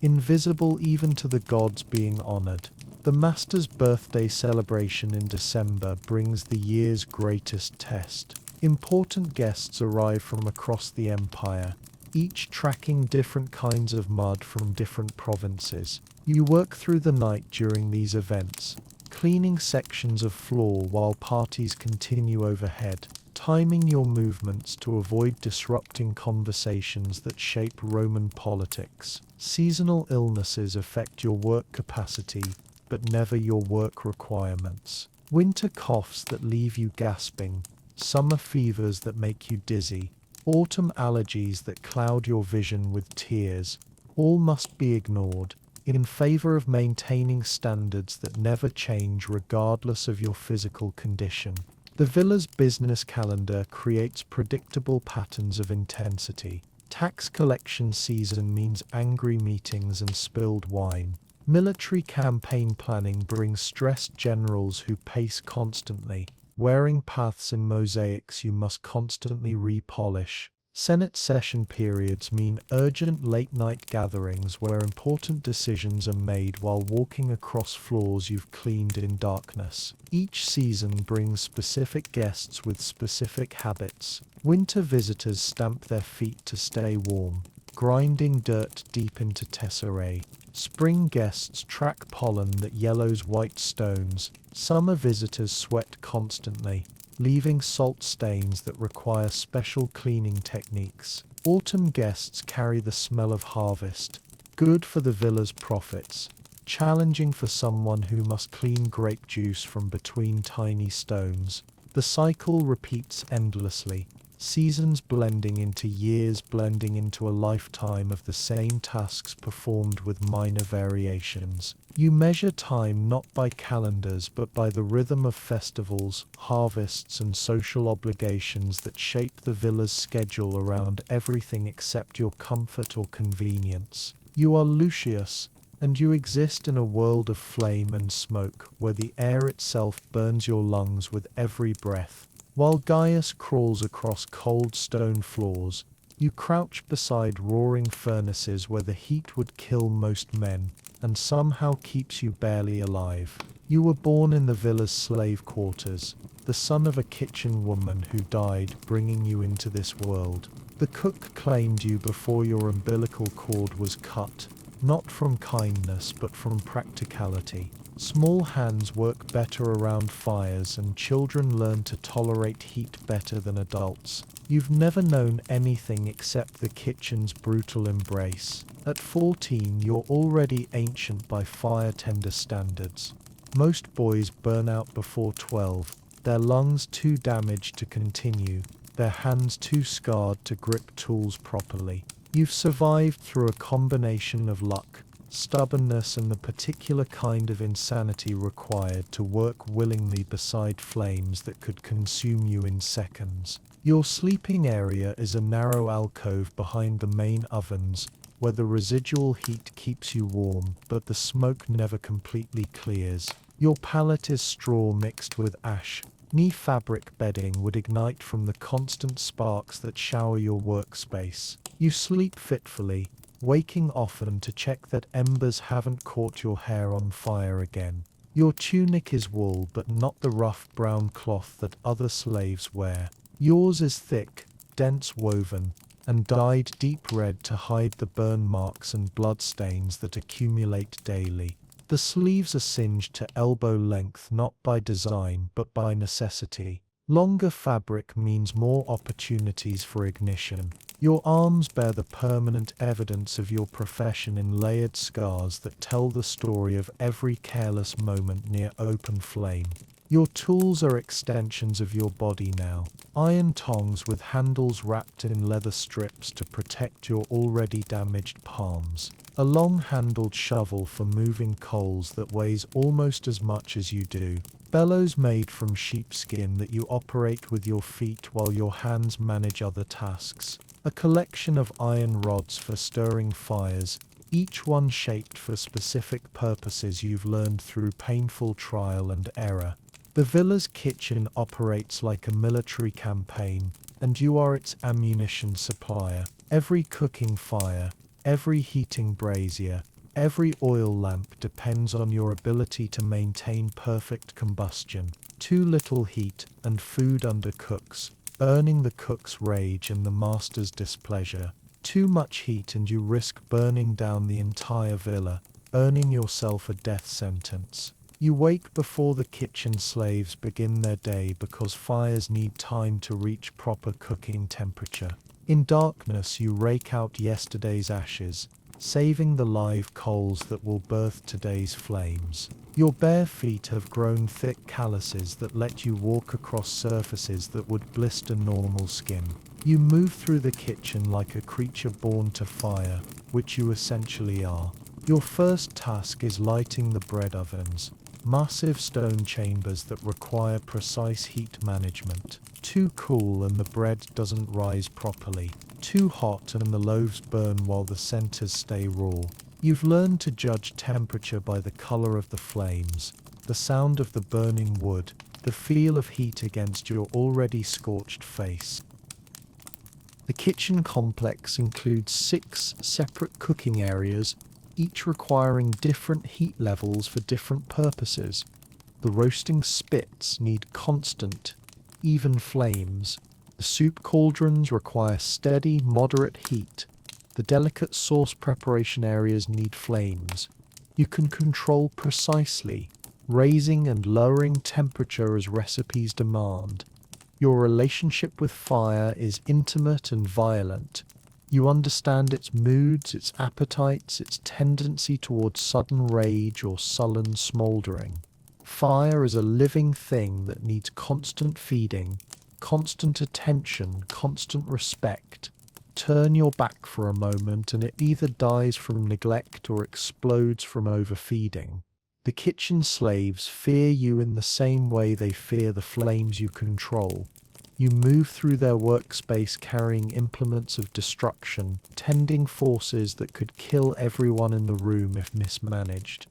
[SPEAKER 1] invisible even to the gods being honored. The master's birthday celebration in December brings the year's greatest test. Important guests arrive from across the empire, each tracking different kinds of mud from different provinces. You work through the night during these events, cleaning sections of floor while parties continue overhead, timing your movements to avoid disrupting conversations that shape Roman politics. Seasonal illnesses affect your work capacity, but never your work requirements. Winter coughs that leave you gasping, summer fevers that make you dizzy, autumn allergies that cloud your vision with tears, all must be ignored in favor of maintaining standards that never change regardless of your physical condition. The villa's business calendar creates predictable patterns of intensity. Tax collection season means angry meetings and spilled wine. Military campaign planning brings stressed generals who pace constantly, wearing paths in mosaics you must constantly repolish. Senate session periods mean urgent late-night gatherings where important decisions are made while walking across floors you've cleaned in darkness. Each season brings specific guests with specific habits. Winter visitors stamp their feet to stay warm, grinding dirt deep into tesserae. Spring guests track pollen that yellows white stones. Summer visitors sweat constantly, leaving salt stains that require special cleaning techniques. Autumn guests carry the smell of harvest, good for the villa's profits, challenging for someone who must clean grape juice from between tiny stones. The cycle repeats endlessly, seasons blending into years, blending into a lifetime of the same tasks performed with minor variations. You measure time not by calendars but by the rhythm of festivals, harvests and social obligations that shape the villa's schedule around everything except your comfort or convenience. You are Lucius, and you exist in a world of flame and smoke where the air itself burns your lungs with every breath. While Gaius crawls across cold stone floors, you crouch beside roaring furnaces where the heat would kill most men, and somehow keeps you barely alive. You were born in the villa's slave quarters, the son of a kitchen woman who died bringing you into this world. The cook claimed you before your umbilical cord was cut, not from kindness but from practicality. Small hands work better around fires, and children learn to tolerate heat better than adults. You've never known anything except the kitchen's brutal embrace. At 14, you're already ancient by fire tender standards. Most boys burn out before 12, their lungs too damaged to continue, their hands too scarred to grip tools properly. You've survived through a combination of luck, stubbornness, and the particular kind of insanity required to work willingly beside flames that could consume you in seconds. Your sleeping area is a narrow alcove behind the main ovens, where the residual heat keeps you warm, but the smoke never completely clears. Your pallet is straw mixed with ash. Knee fabric bedding would ignite from the constant sparks that shower your workspace. You sleep fitfully, waking often to check that embers haven't caught your hair on fire again. Your tunic is wool, but not the rough brown cloth that other slaves wear. Yours is thick, dense woven, and dyed deep red to hide the burn marks and blood stains that accumulate daily. The sleeves are singed to elbow length not by design but by necessity. Longer fabric means more opportunities for ignition. Your arms bear the permanent evidence of your profession in layered scars that tell the story of every careless moment near open flame. Your tools are extensions of your body now. Iron tongs with handles wrapped in leather strips to protect your already damaged palms. A long-handled shovel for moving coals that weighs almost as much as you do. Bellows made from sheepskin that you operate with your feet while your hands manage other tasks. A collection of iron rods for stirring fires, each one shaped for specific purposes you've learned through painful trial and error. The villa's kitchen operates like a military campaign, and you are its ammunition supplier. Every cooking fire, every heating brazier, every oil lamp depends on your ability to maintain perfect combustion. Too little heat, and food undercooks, earning the cook's rage and the master's displeasure. Too much heat and you risk burning down the entire villa, earning yourself a death sentence. You wake before the kitchen slaves begin their day because fires need time to reach proper cooking temperature. In darkness you rake out yesterday's ashes, saving the live coals that will birth today's flames. Your bare feet have grown thick calluses that let you walk across surfaces that would blister normal skin. You move through the kitchen like a creature born to fire, which you essentially are. Your first task is lighting the bread ovens, massive stone chambers that require precise heat management. Too cool and the bread doesn't rise properly. Too hot and the loaves burn while the centers stay raw. You've learned to judge temperature by the color of the flames, the sound of the burning wood, the feel of heat against your already scorched face. The kitchen complex includes 6 separate cooking areas, each requiring different heat levels for different purposes. The roasting spits need constant, even flames. The soup cauldrons require steady, moderate heat. The delicate sauce preparation areas need flames. You can control precisely, raising and lowering temperature as recipes demand. Your relationship with fire is intimate and violent. You understand its moods, its appetites, its tendency towards sudden rage or sullen smouldering. Fire is a living thing that needs constant feeding, constant attention, constant respect. Turn your back for a moment and it either dies from neglect or explodes from overfeeding. The kitchen slaves fear you in the same way they fear the flames you control. You move through their workspace carrying implements of destruction, tending forces that could kill everyone in the room if mismanaged.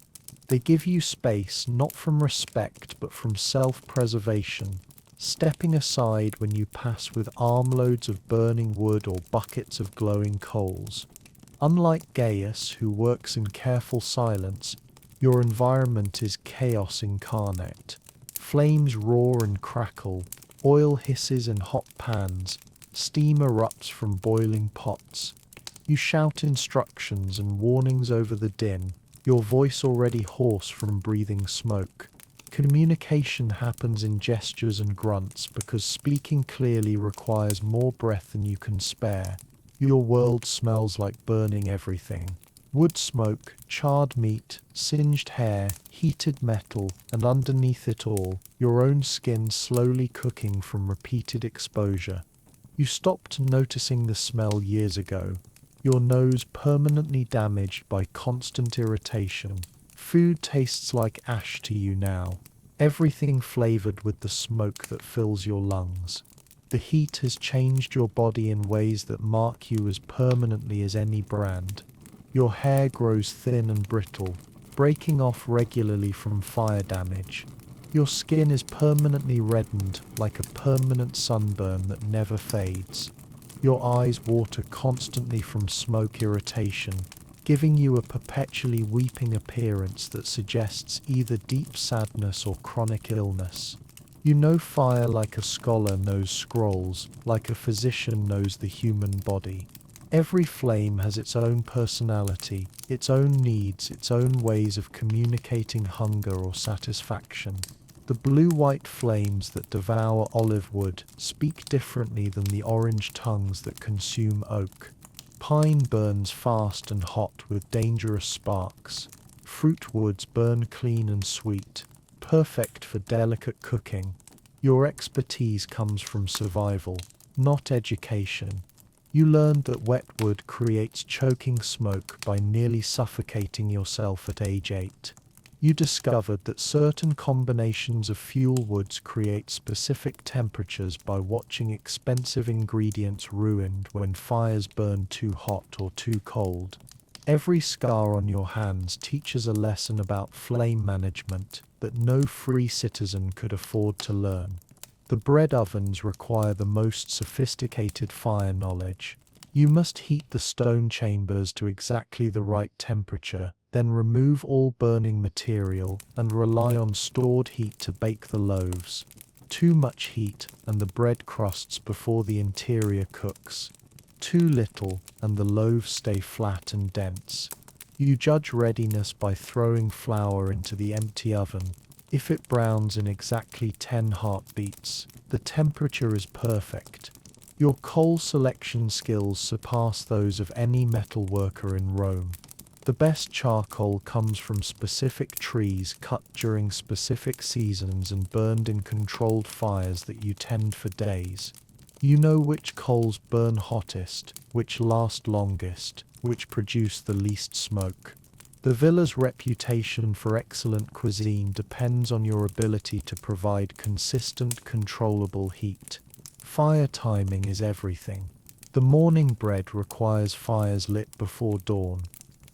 [SPEAKER 1] They give you space not from respect but from self-preservation, stepping aside when you pass with armloads of burning wood or buckets of glowing coals. Unlike Gaius, who works in careful silence, your environment is chaos incarnate. Flames roar and crackle, oil hisses in hot pans, Steam erupts from boiling pots. You shout instructions and warnings over the din, your voice already hoarse from breathing smoke. Communication happens in gestures and grunts because speaking clearly requires more breath than you can spare. Your world smells like burning everything. Wood smoke, charred meat, singed hair, heated metal, and underneath it all, your own skin slowly cooking from repeated exposure. You stopped noticing the smell years ago. Your nose permanently damaged by constant irritation. Food tastes like ash to you now. Everything flavored with the smoke that fills your lungs. The heat has changed your body in ways that mark you as permanently as any brand. Your hair grows thin and brittle, breaking off regularly from fire damage. Your skin is permanently reddened like a permanent sunburn that never fades. Your eyes water constantly from smoke irritation, giving you a perpetually weeping appearance that suggests either deep sadness or chronic illness. You know fire like a scholar knows scrolls, like a physician knows the human body. Every flame has its own personality, its own needs, its own ways of communicating hunger or satisfaction. The blue-white flames that devour olive wood speak differently than the orange tongues that consume oak. Pine burns fast and hot with dangerous sparks. Fruit woods burn clean and sweet, perfect for delicate cooking. Your expertise comes from survival, not education. You learned that wet wood creates choking smoke by nearly suffocating yourself at age 8. You discovered that certain combinations of fuel woods create specific temperatures by watching expensive ingredients ruined when fires burn too hot or too cold. Every scar on your hands teaches a lesson about flame management that no free citizen could afford to learn. The bread ovens require the most sophisticated fire knowledge. You must heat the stone chambers to exactly the right temperature, then remove all burning material and rely on stored heat to bake the loaves. Too much heat and the bread crusts before the interior cooks. Too little and the loaves stay flat and dense. You judge readiness by throwing flour into the empty oven. If it browns in exactly 10 heartbeats, the temperature is perfect. Your coal selection skills surpass those of any metal worker in Rome. The best charcoal comes from specific trees cut during specific seasons and burned in controlled fires that you tend for days. You know which coals burn hottest, which last longest, which produce the least smoke. The villa's reputation for excellent cuisine depends on your ability to provide consistent, controllable heat. Fire timing is everything. The morning bread requires fires lit before dawn.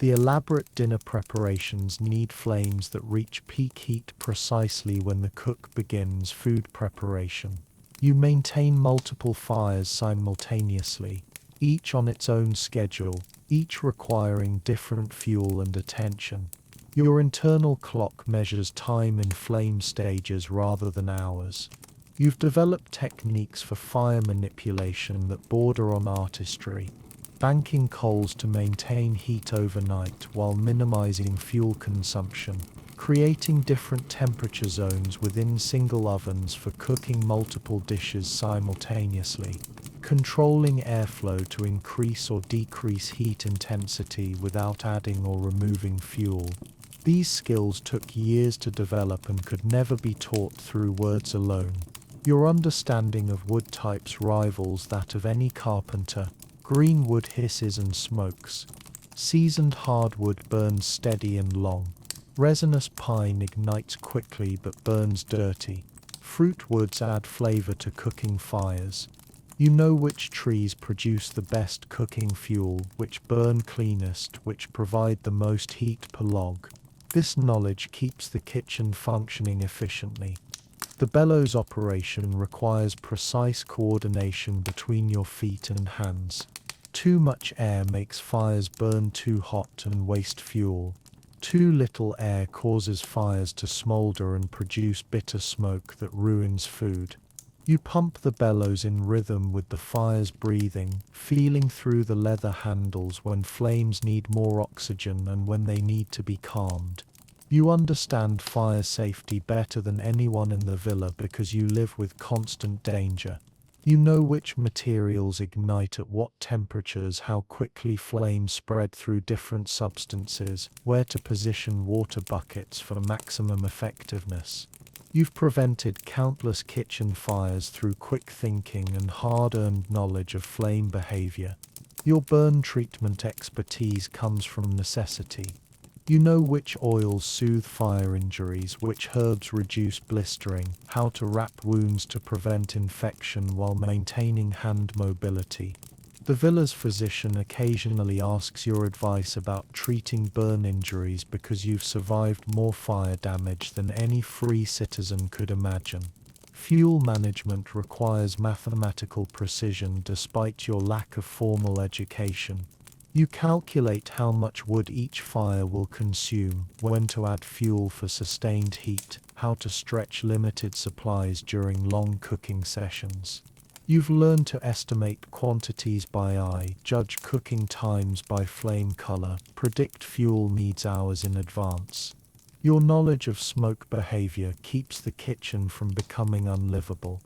[SPEAKER 1] The elaborate dinner preparations need flames that reach peak heat precisely when the cook begins food preparation. You maintain multiple fires simultaneously, each on its own schedule, each requiring different fuel and attention. Your internal clock measures time in flame stages rather than hours. You've developed techniques for fire manipulation that border on artistry, banking coals to maintain heat overnight while minimizing fuel consumption, creating different temperature zones within single ovens for cooking multiple dishes simultaneously, controlling airflow to increase or decrease heat intensity without adding or removing fuel. These skills took years to develop and could never be taught through words alone. Your understanding of wood types rivals that of any carpenter. Green wood hisses and smokes. Seasoned hardwood burns steady and long. Resinous pine ignites quickly but burns dirty. Fruit woods add flavor to cooking fires. You know which trees produce the best cooking fuel, which burn cleanest, which provide the most heat per log. This knowledge keeps the kitchen functioning efficiently. The bellows operation requires precise coordination between your feet and hands. Too much air makes fires burn too hot and waste fuel. Too little air causes fires to smolder and produce bitter smoke that ruins food. You pump the bellows in rhythm with the fire's breathing, feeling through the leather handles when flames need more oxygen and when they need to be calmed. You understand fire safety better than anyone in the villa because you live with constant danger. You know which materials ignite at what temperatures, how quickly flames spread through different substances, where to position water buckets for maximum effectiveness. You've prevented countless kitchen fires through quick thinking and hard-earned knowledge of flame behavior. Your burn treatment expertise comes from necessity. You know which oils soothe fire injuries, which herbs reduce blistering, how to wrap wounds to prevent infection while maintaining hand mobility. The villa's physician occasionally asks your advice about treating burn injuries because you've survived more fire damage than any free citizen could imagine. Fuel management requires mathematical precision despite your lack of formal education. You calculate how much wood each fire will consume, when to add fuel for sustained heat, how to stretch limited supplies during long cooking sessions. You've learned to estimate quantities by eye, judge cooking times by flame color, predict fuel needs hours in advance. Your knowledge of smoke behavior keeps the kitchen from becoming unlivable.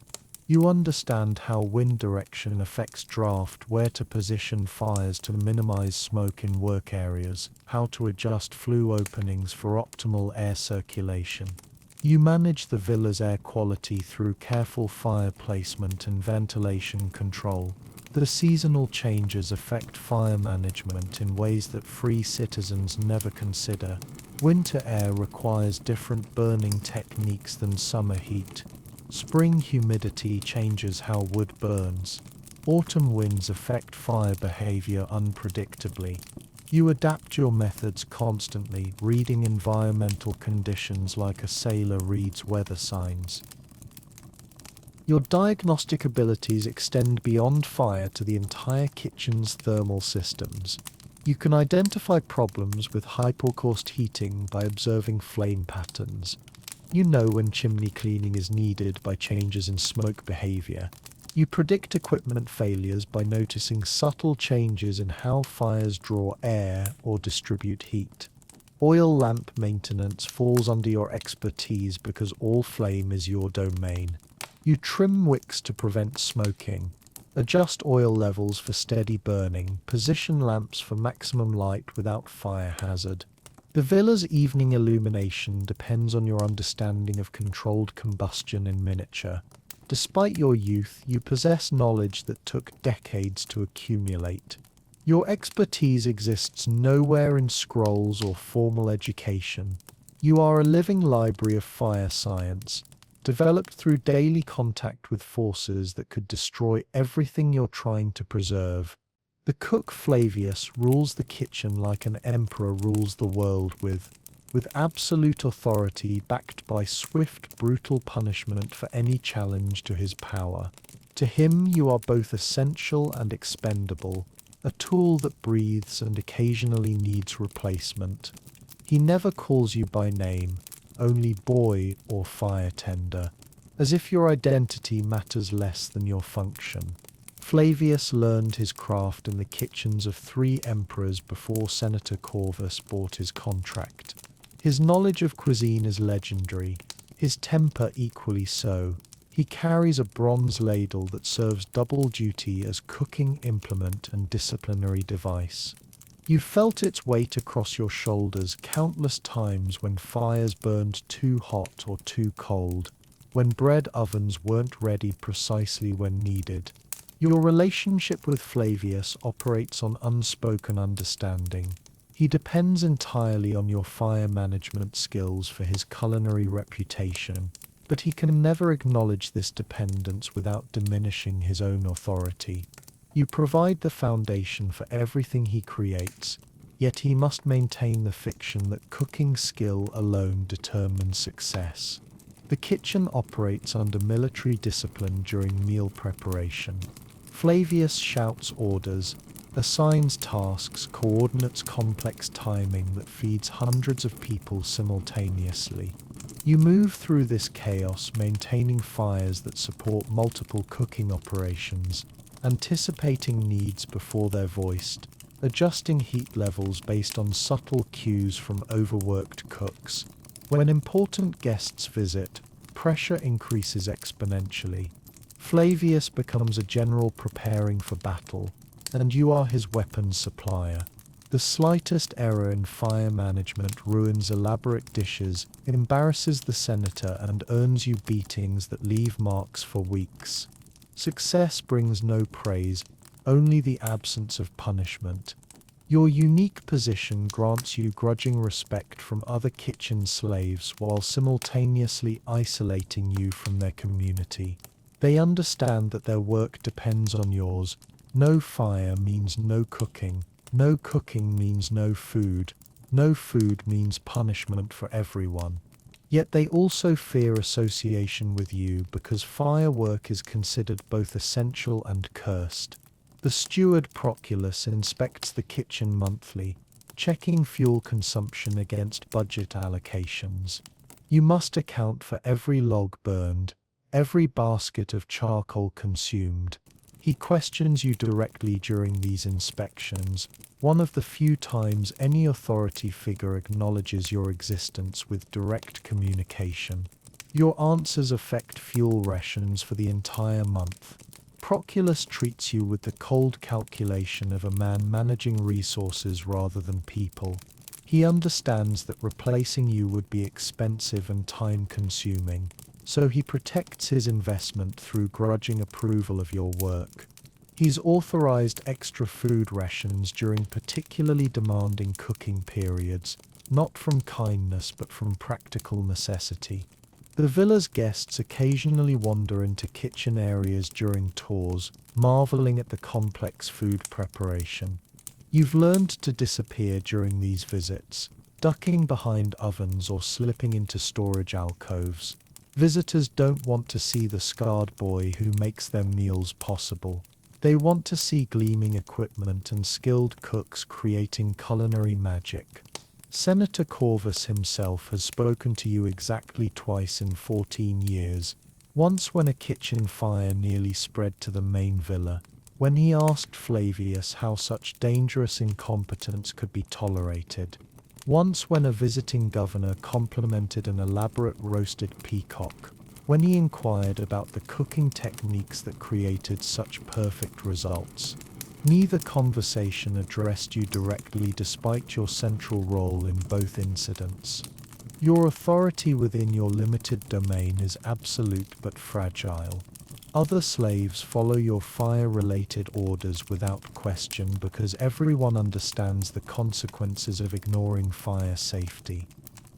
[SPEAKER 1] You understand how wind direction affects draft, where to position fires to minimize smoke in work areas, how to adjust flue openings for optimal air circulation. You manage the villa's air quality through careful fire placement and ventilation control. The seasonal changes affect fire management in ways that free citizens never consider. Winter air requires different burning techniques than summer heat. Spring humidity changes how wood burns. Autumn winds affect fire behavior unpredictably. You adapt your methods constantly, reading environmental conditions like a sailor reads weather signs. Your diagnostic abilities extend beyond fire to the entire kitchen's thermal systems. You can identify problems with hypocaust heating by observing flame patterns. You know when chimney cleaning is needed by changes in smoke behavior. You predict equipment failures by noticing subtle changes in how fires draw air or distribute heat. Oil lamp maintenance falls under your expertise because all flame is your domain. You trim wicks to prevent smoking, adjust oil levels for steady burning, position lamps for maximum light without fire hazard. The villa's evening illumination depends on your understanding of controlled combustion in miniature. Despite your youth, you possess knowledge that took decades to accumulate. Your expertise exists nowhere in scrolls or formal education. You are a living library of fire science, developed through daily contact with forces that could destroy everything you're trying to preserve. The cook Flavius rules the kitchen like an emperor rules the world with absolute authority backed by swift, brutal punishment for any challenge to his power. To him you are both essential and expendable, a tool that breathes and occasionally needs replacement. He never calls you by name, only boy or fire tender, as if your identity matters less than your function. Flavius learned his craft in the kitchens of 3 emperors before Senator Corvus bought his contract. His knowledge of cuisine is legendary, his temper equally so. He carries a bronze ladle that serves double duty as cooking implement and disciplinary device. You felt its weight across your shoulders countless times when fires burned too hot or too cold, when bread ovens weren't ready precisely when needed. Your relationship with Flavius operates on unspoken understanding. He depends entirely on your fire management skills for his culinary reputation, but he can never acknowledge this dependence without diminishing his own authority. You provide the foundation for everything he creates, yet he must maintain the fiction that cooking skill alone determines success. The kitchen operates under military discipline during meal preparation. Flavius shouts orders, assigns tasks, coordinates complex timing that feeds hundreds of people simultaneously. You move through this chaos, maintaining fires that support multiple cooking operations, anticipating needs before they're voiced, adjusting heat levels based on subtle cues from overworked cooks. When important guests visit, pressure increases exponentially. Flavius becomes a general preparing for battle, and you are his weapons supplier. The slightest error in fire management ruins elaborate dishes, embarrasses the senator, and earns you beatings that leave marks for weeks. Success brings no praise, only the absence of punishment. Your unique position grants you grudging respect from other kitchen slaves while simultaneously isolating you from their community. They understand that their work depends on yours. No fire means no cooking. No cooking means no food. No food means punishment for everyone. Yet they also fear association with you because firework is considered both essential and cursed. The steward Proculus inspects the kitchen monthly, checking fuel consumption against budget allocations. You must account for every log burned, every basket of charcoal consumed. He questions you directly during these inspections, one of the few times any authority figure acknowledges your existence with direct communication. Your answers affect fuel rations for the entire month. Proculus treats you with the cold calculation of a man managing resources rather than people. He understands that replacing you would be expensive and time-consuming, so he protects his investment through grudging approval of your work. He's authorized extra food rations during particularly demanding cooking periods, not from kindness but from practical necessity. The villa's guests occasionally wander into kitchen areas during tours, marveling at the complex food preparation. You've learned to disappear during these visits, ducking behind ovens or slipping into storage alcoves. Visitors don't want to see the scarred boy who makes their meals possible. They want to see gleaming equipment and skilled cooks creating culinary magic. Senator Corvus himself has spoken to you exactly twice in 14 years. Once when a kitchen fire nearly spread to the main villa, when he asked Flavius how such dangerous incompetence could be tolerated. Once when a visiting governor complimented an elaborate roasted peacock, when he inquired about the cooking techniques that created such perfect results. Neither conversation addressed you directly despite your central role in both incidents. Your authority within your limited domain is absolute but fragile. Other slaves follow your fire-related orders without question because everyone understands the consequences of ignoring fire safety.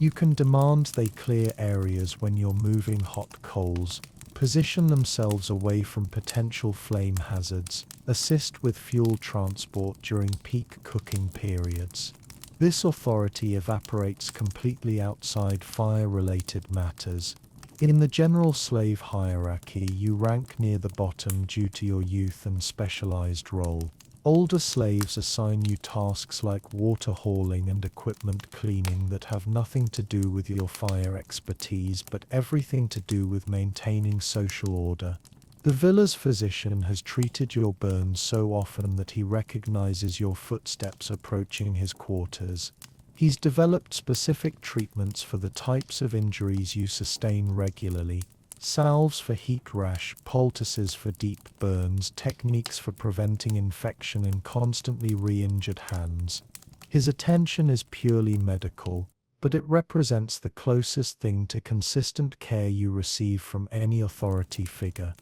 [SPEAKER 1] You can demand they clear areas when you're moving hot coals, position themselves away from potential flame hazards, assist with fuel transport during peak cooking periods. This authority evaporates completely outside fire-related matters. In the general slave hierarchy, you rank near the bottom due to your youth and specialized role. Older slaves assign you tasks like water hauling and equipment cleaning that have nothing to do with your fire expertise but everything to do with maintaining social order. The villa's physician has treated your burns so often that he recognizes your footsteps approaching his quarters. He's developed specific treatments for the types of injuries you sustain regularly. Salves for heat rash, poultices for deep burns, techniques for preventing infection in constantly re-injured hands. His attention is purely medical, but it represents the closest thing to consistent care you receive from any authority figure.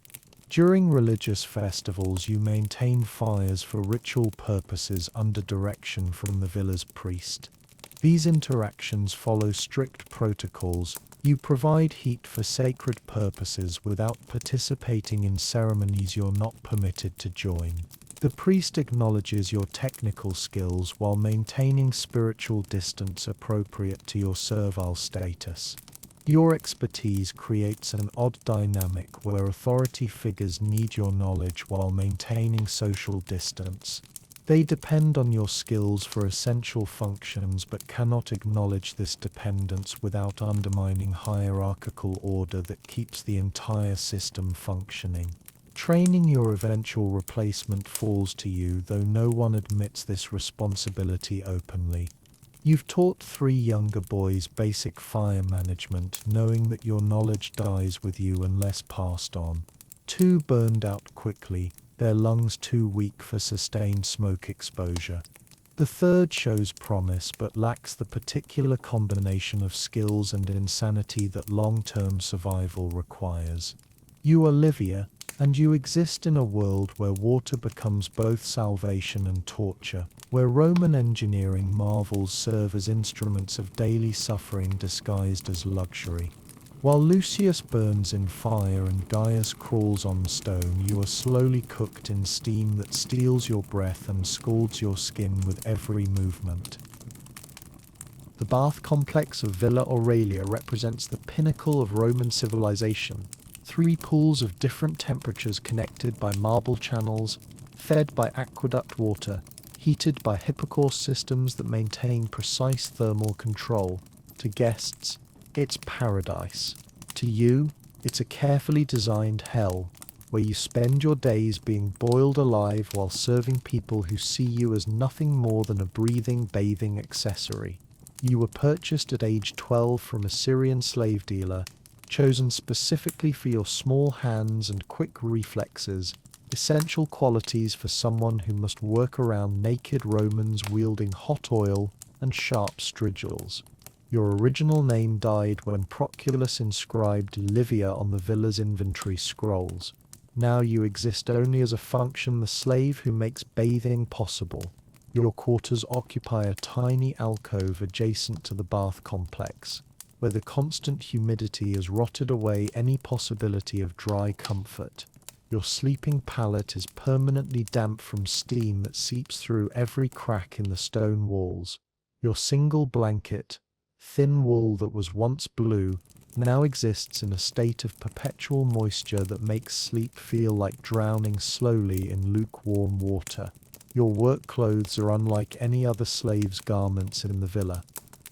[SPEAKER 1] During religious festivals, you maintain fires for ritual purposes under direction from the villa's priest. These interactions follow strict protocols. You provide heat for sacred purposes without participating in ceremonies you're not permitted to join. The priest acknowledges your technical skills while maintaining spiritual distance appropriate to your servile status. Your expertise creates an odd dynamic where authority figures need your knowledge while maintaining social distance. They depend on your skills for essential functions but cannot acknowledge this dependence without undermining hierarchical order that keeps the entire system functioning. Training your eventual replacement falls to you, though no one admits this responsibility openly. You've taught 3 younger boys basic fire management, knowing that your knowledge dies with you unless passed on. 2 burned out quickly, their lungs too weak for sustained smoke exposure. The 3rd shows promise but lacks the particular combination of skills and insanity that long-term survival requires. You are Livia, and you exist in a world where water becomes both salvation and torture, where Roman engineering marvels serve as instruments of daily suffering disguised as luxury. While Lucius burns in fire and Gaius crawls on stone, you are slowly cooked in steam that steals your breath and scalds your skin with every movement. The bath complex of Villa Aurelia represents the pinnacle of Roman civilization. 3 pools of different temperatures connected by marble channels, fed by aqueduct water, heated by hypocaust systems that maintain precise thermal control. To guests, it's paradise. To you, it's a carefully designed hell, where you spend your days being boiled alive while serving people who see you as nothing more than a breathing, bathing accessory. You were purchased at age 12 from a Syrian slave dealer, chosen specifically for your small hands and quick reflexes, essential qualities for someone who must work around naked Romans wielding hot oil and sharp strigils. Your original name died when Proculus inscribed Livia on the villa's inventory scrolls. Now you exist only as a function, the slave who makes bathing possible. Your quarters occupy a tiny alcove adjacent to the bath complex, where the constant humidity has rotted away any possibility of dry comfort. Your sleeping pallet is permanently damp from steam that seeps through every crack in the stone walls. Your single blanket, thin wool that was once blue, now exists in a state of perpetual moisture that makes sleep feel like drowning slowly in lukewarm water. Your work clothes are unlike any other slave's garments in the villa.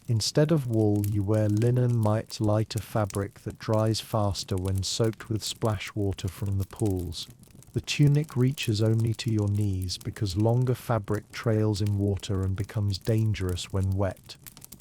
[SPEAKER 1] Instead of wool, you wear linen mite, lighter fabric that dries faster when soaked with splash water from the pools. The tunic reaches only to your knees because longer fabric trails in water and becomes dangerous when wet.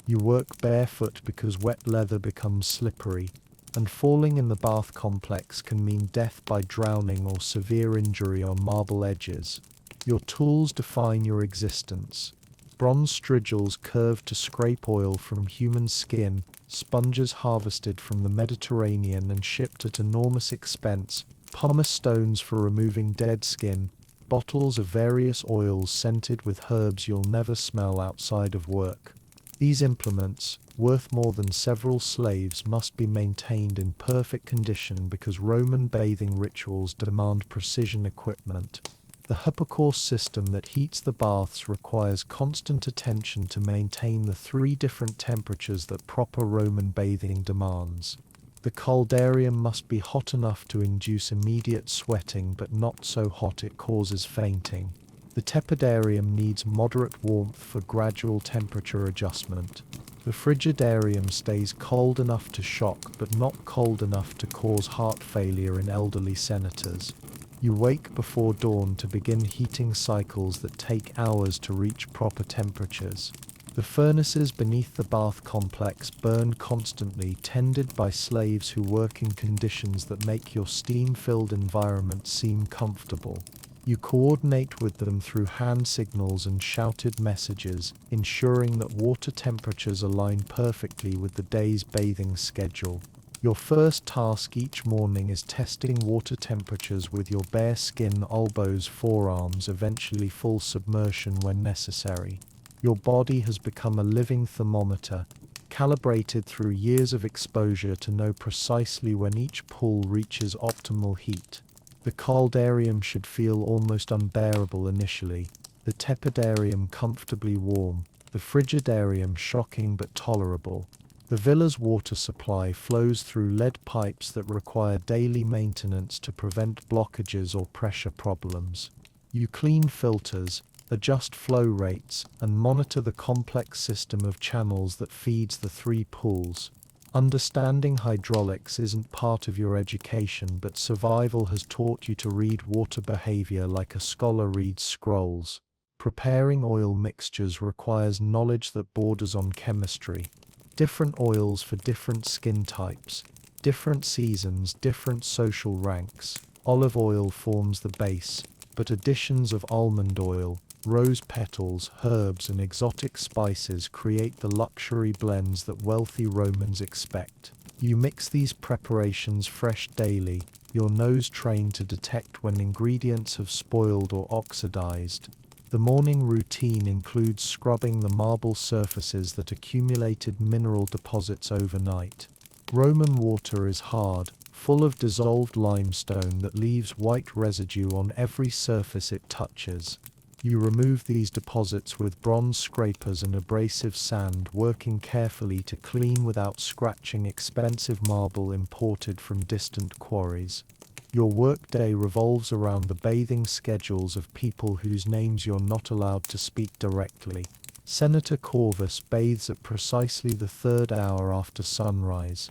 [SPEAKER 1] You work barefoot because wet leather becomes slippery, and falling in the bath complex can mean death by drowning or severe injury on marble edges. Your tools define your existence. Bronze strigils curved to scrape oil from human skin, sponges harvested from the Mediterranean and shipped at enormous expense, pumice stones for removing dead skin, bottles of various oils scented with herbs you'll never smell outside of work. These implements, worth more than several slaves, must be maintained in perfect condition because Roman bathing rituals demand precision equipment. The hypocaust system that heats the baths requires constant attention to maintain the 3 different temperatures that proper Roman bathing demands. The caldarium must be hot enough to induce immediate sweating, but not so hot it causes fainting. The tepidarium needs moderate warmth for gradual temperature adjustment. The frigidarium stays cold enough to shock, but not cold enough to cause heart failure in elderly senators. You wake before dawn to begin heating cycles that take hours to reach proper temperatures. The furnaces beneath the bath complex burn constantly, tended by slaves who work in conditions that make your steam-filled environment seem comfortable. You coordinate with them through hand signals and shouted messages, ensuring that water temperatures align perfectly with the day's bathing schedule. Your first task each morning is testing water temperatures with your bare skin, elbows, forearms, eventually full submersion when necessary. Your body has become a living thermometer, calibrated through years of exposure to know precisely when each pool reaches optimal heat. The caldarium should feel almost unbearable initially, the tepidarium comfortably warm, the frigidarium shocking but tolerable. The villa's water supply flows through lead pipes that require daily maintenance to prevent blockages or pressure problems. You clean filters, adjust flow rates, and monitor the complex system of channels that feeds the three pools. Understanding hydraulics isn't part of your education, but survival has taught you to read water behavior like a scholar reads scrolls. Preparing oil mixtures requires knowledge that borders on chemistry. Different oils for different skin types, different seasons, different social ranks. Olive oil forms the base, but additions of almond oil, rose petals, herbs, and exotic spices create the luxury blends that wealthy Romans expect. You mix these preparations fresh daily, your nose trained to detect when ingredients have spoiled or oxidized. The morning routine includes scrubbing the marble surfaces that accumulated mineral deposits overnight. Roman water is hard, full of dissolved limestone that leaves white residue on every surface it touches. You remove these deposits with bronze scrapers and abrasive sand, working carefully to clean without scratching expensive marble imported from distant quarries. Your workday revolves around the bathing schedules of people whose names you're not allowed to speak directly. Senator Corvus bathes at precisely the third hour after sunrise.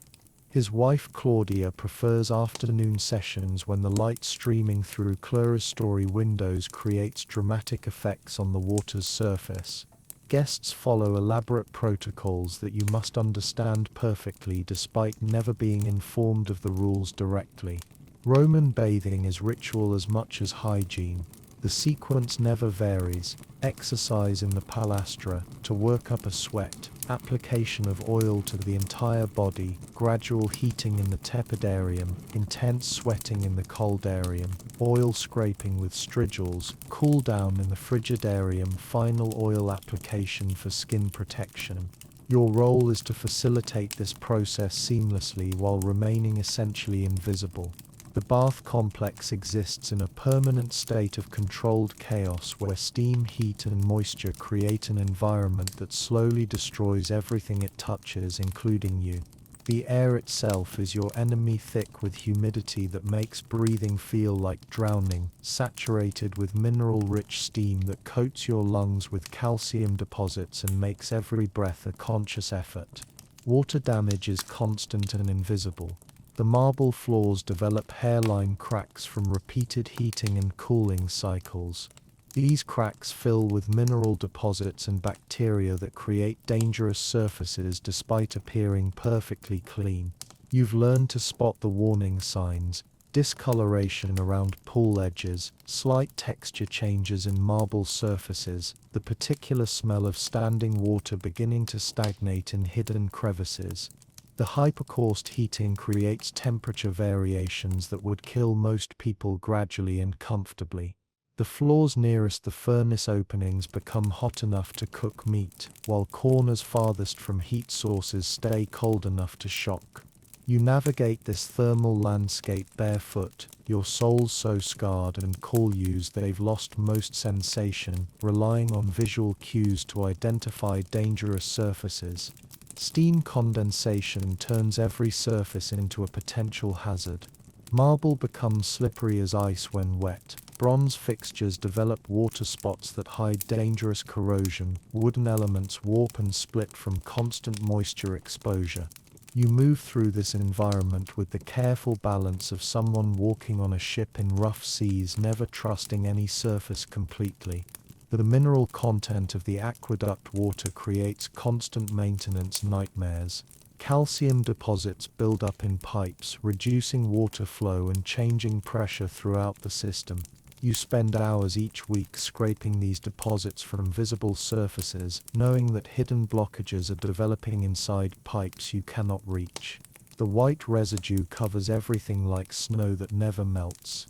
[SPEAKER 1] His wife Claudia prefers afternoon sessions when the light streaming through clerestory windows creates dramatic effects on the water's surface. Guests follow elaborate protocols that you must understand perfectly despite never being informed of the rules directly. Roman bathing is ritual as much as hygiene. The sequence never varies: exercise in the palastra to work up a sweat, application of oil to the entire body, gradual heating in the tepidarium, intense sweating in the coldarium, oil scraping with strigils, cool down in the frigidarium, final oil application for skin protection. Your role is to facilitate this process seamlessly while remaining essentially invisible. The bath complex exists in a permanent state of controlled chaos where steam, heat, and moisture create an environment that slowly destroys everything it touches, including you. The air itself is your enemy, thick with humidity that makes breathing feel like drowning, saturated with mineral-rich steam that coats your lungs with calcium deposits and makes every breath a conscious effort. Water damage is constant and invisible. The marble floors develop hairline cracks from repeated heating and cooling cycles. These cracks fill with mineral deposits and bacteria that create dangerous surfaces despite appearing perfectly clean. You've learned to spot the warning signs: discoloration around pool edges, slight texture changes in marble surfaces, the particular smell of standing water beginning to stagnate in hidden crevices. The hypercaust heating creates temperature variations that would kill most people gradually and comfortably. The floors nearest the furnace openings become hot enough to cook meat, while corners farthest from heat sources stay cold enough to shock. You navigate this thermal landscape barefoot, your soles so scarred and cold-used they've lost most sensation, relying on visual cues to identify dangerous surfaces. Steam condensation turns every surface into a potential hazard. Marble becomes slippery as ice when wet. Bronze fixtures develop water spots that hide dangerous corrosion. Wooden elements warp and split from constant moisture exposure. You move through this environment with the careful balance of someone walking on a ship in rough seas, never trusting any surface completely. The mineral content of the aqueduct water creates constant maintenance nightmares. Calcium deposits build up in pipes, reducing water flow and changing pressure throughout the system. You spend hours each week scraping these deposits from visible surfaces, knowing that hidden blockages are developing inside pipes you cannot reach. The white residue covers everything like snow that never melts.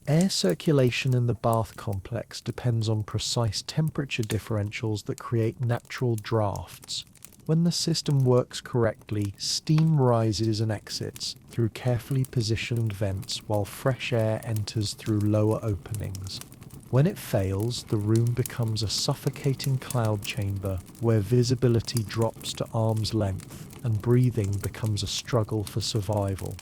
[SPEAKER 1] Air circulation in the bath complex depends on precise temperature differentials that create natural drafts. When the system works correctly, steam rises and exits through carefully positioned vents while fresh air enters through lower openings. When it fails, the room becomes a suffocating cloud chamber where visibility drops to arm's length and breathing becomes a struggle for survival.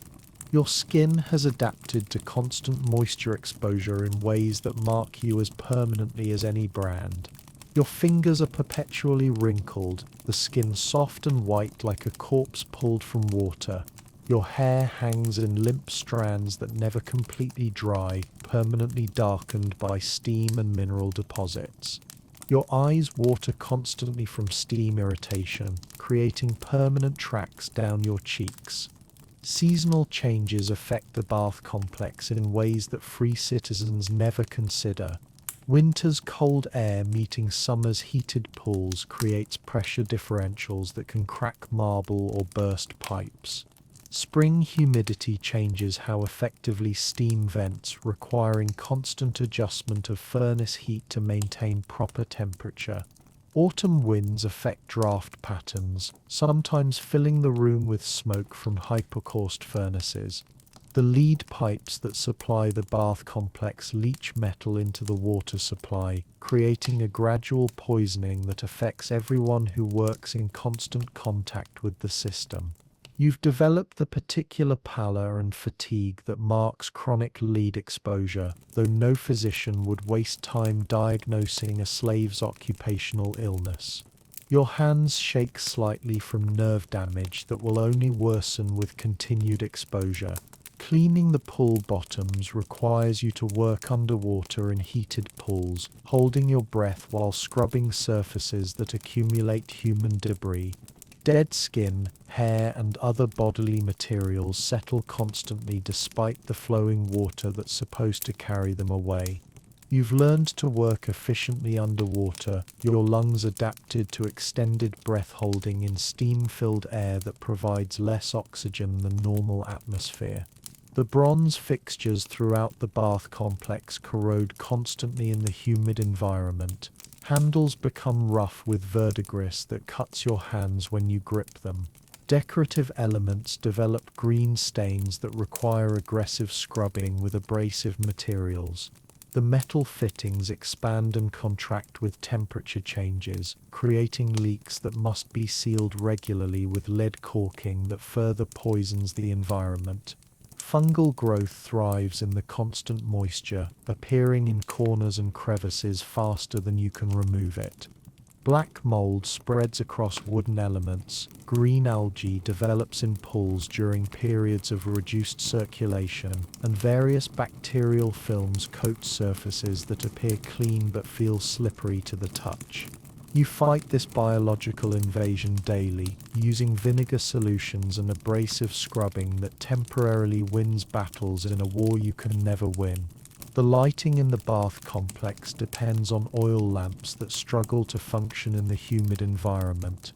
[SPEAKER 1] Your skin has adapted to constant moisture exposure in ways that mark you as permanently as any brand. Your fingers are perpetually wrinkled, the skin soft and white like a corpse pulled from water. Your hair hangs in limp strands that never completely dry, permanently darkened by steam and mineral deposits. Your eyes water constantly from steam irritation, creating permanent tracks down your cheeks. Seasonal changes affect the bath complex in ways that free citizens never consider. Winter's cold air meeting summer's heated pools creates pressure differentials that can crack marble or burst pipes. Spring humidity changes how effectively steam vents, requiring constant adjustment of furnace heat to maintain proper temperature. Autumn winds affect draft patterns, sometimes filling the room with smoke from hypocaust furnaces. The lead pipes that supply the bath complex leach metal into the water supply, creating a gradual poisoning that affects everyone who works in constant contact with the system. You've developed the particular pallor and fatigue that marks chronic lead exposure, though no physician would waste time diagnosing a slave's occupational illness. Your hands shake slightly from nerve damage that will only worsen with continued exposure. Cleaning the pool bottoms requires you to work underwater in heated pools, holding your breath while scrubbing surfaces that accumulate human debris. Dead skin, hair, and other bodily materials settle constantly despite the flowing water that's supposed to carry them away. You've learned to work efficiently underwater, your lungs adapted to extended breath holding in steam-filled air that provides less oxygen than normal atmosphere. The bronze fixtures throughout the bath complex corrode constantly in the humid environment. Handles become rough with verdigris that cuts your hands when you grip them. Decorative elements develop green stains that require aggressive scrubbing with abrasive materials. The metal fittings expand and contract with temperature changes, creating leaks that must be sealed regularly with lead caulking that further poisons the environment. Fungal growth thrives in the constant moisture, appearing in corners and crevices faster than you can remove it. Black mold spreads across wooden elements. Green algae develops in pools during periods of reduced circulation, and various bacterial films coat surfaces that appear clean but feel slippery to the touch. You fight this biological invasion daily, using vinegar solutions and abrasive scrubbing that temporarily wins battles in a war you can never win. The lighting in the bath complex depends on oil lamps that struggle to function in the humid environment.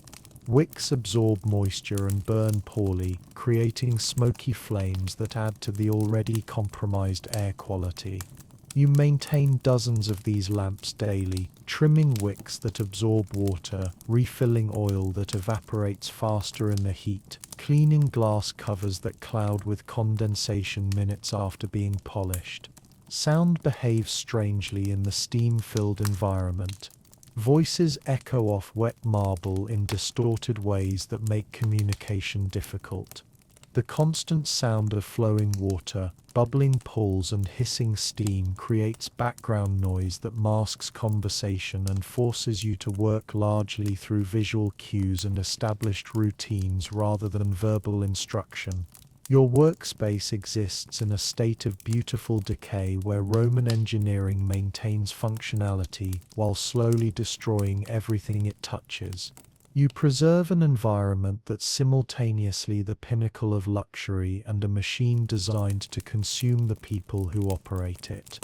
[SPEAKER 1] Wicks absorb moisture and burn poorly, creating smoky flames that add to the already compromised air quality. You maintain dozens of these lamps daily, trimming wicks that absorb water, refilling oil that evaporates faster in the heat, cleaning glass covers that cloud with condensation minutes after being polished. Sound behaves strangely in the steam-filled environment. Voices echo off wet marble in distorted ways that make communication difficult. The constant sound of flowing water, bubbling pools and hissing steam creates background noise that masks conversation and forces you to work largely through visual cues and established routines rather than verbal instruction. Your workspace exists in a state of beautiful decay where Roman engineering maintains functionality while slowly destroying everything it touches. You preserve an environment that's simultaneously the pinnacle of luxury and a machine designed to consume the people who operate it.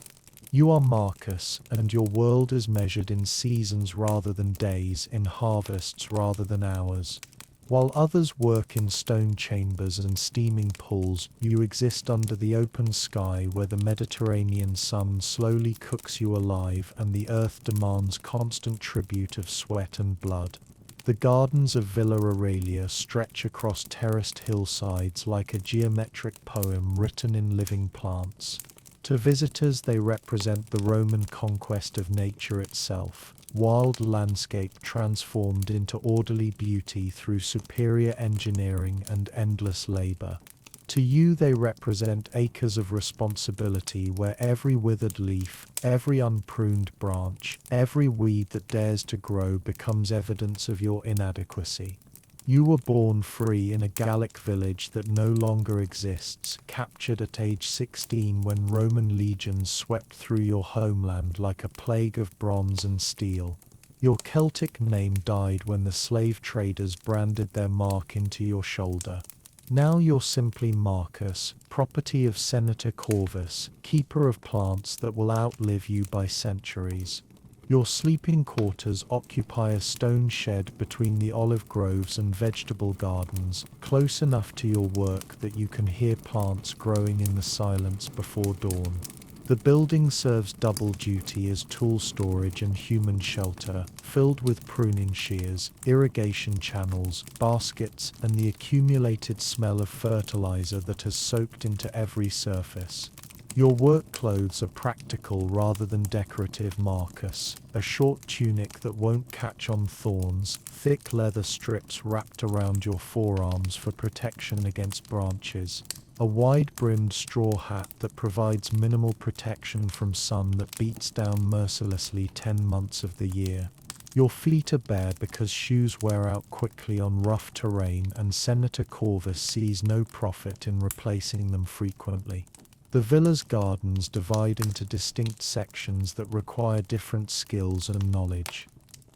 [SPEAKER 1] You are Marcus, and your world is measured in seasons rather than days, in harvests rather than hours. While others work in stone chambers and steaming pools, you exist under the open sky where the Mediterranean sun slowly cooks you alive and the earth demands constant tribute of sweat and blood. The gardens of Villa Aurelia stretch across terraced hillsides like a geometric poem written in living plants. To visitors, they represent the Roman conquest of nature itself, wild landscape transformed into orderly beauty through superior engineering and endless labor. To you they represent acres of responsibility where every withered leaf, every unpruned branch, every weed that dares to grow becomes evidence of your inadequacy. You were born free in a Gallic village that no longer exists, captured at age 16 when Roman legions swept through your homeland like a plague of bronze and steel. Your Celtic name died when the slave traders branded their mark into your shoulder. Now you're simply Marcus, property of Senator Corvus, keeper of plants that will outlive you by centuries. Your sleeping quarters occupy a stone shed between the olive groves and vegetable gardens, close enough to your work that you can hear plants growing in the silence before dawn. The building serves double duty as tool storage and human shelter, filled with pruning shears, irrigation channels, baskets, and the accumulated smell of fertilizer that has soaked into every surface. Your work clothes are practical rather than decorative, Marcus. A short tunic that won't catch on thorns, thick leather strips wrapped around your forearms for protection against branches, a wide-brimmed straw hat that provides minimal protection from sun that beats down mercilessly 10 months of the year. Your feet are bare because shoes wear out quickly on rough terrain, and Senator Corvus sees no profit in replacing them frequently. The villa's gardens divide into distinct sections that require different skills and knowledge.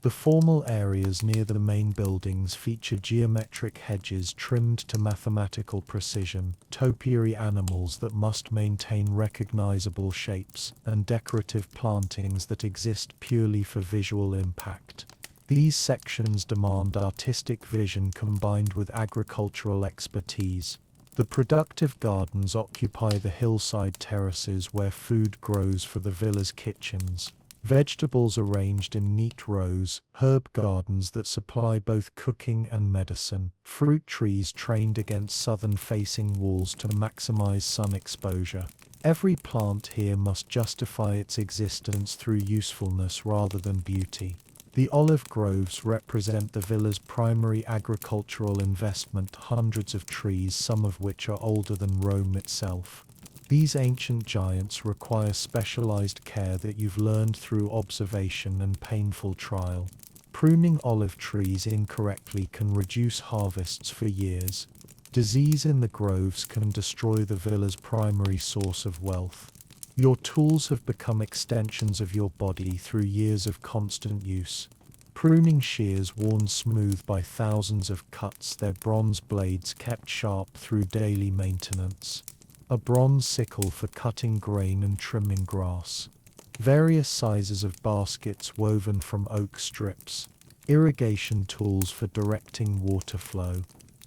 [SPEAKER 1] The formal areas near the main buildings feature geometric hedges trimmed to mathematical precision, topiary animals that must maintain recognizable shapes, and decorative plantings that exist purely for visual impact. These sections demand artistic vision combined with agricultural expertise. The productive gardens occupy the hillside terraces where food grows for the villa's kitchens. Vegetables arranged in neat rows, herb gardens that supply both cooking and medicine, fruit trees trained against southern-facing walls to maximize sun exposure. Every plant here must justify its existence through usefulness rather than beauty. The olive groves represent the villa's primary agricultural investment, hundreds of trees, some of which are older than Rome itself. These ancient giants require specialized care that you've learned through observation and painful trial. Pruning olive trees incorrectly can reduce harvests for years. Disease in the groves can destroy the villa's primary source of wealth. Your tools have become extensions of your body through years of constant use. Pruning shears worn smooth by thousands of cuts, their bronze blades kept sharp through daily maintenance. A bronze sickle for cutting grain and trimming grass. Various sizes of baskets woven from oak strips. Irrigation tools for directing water flow.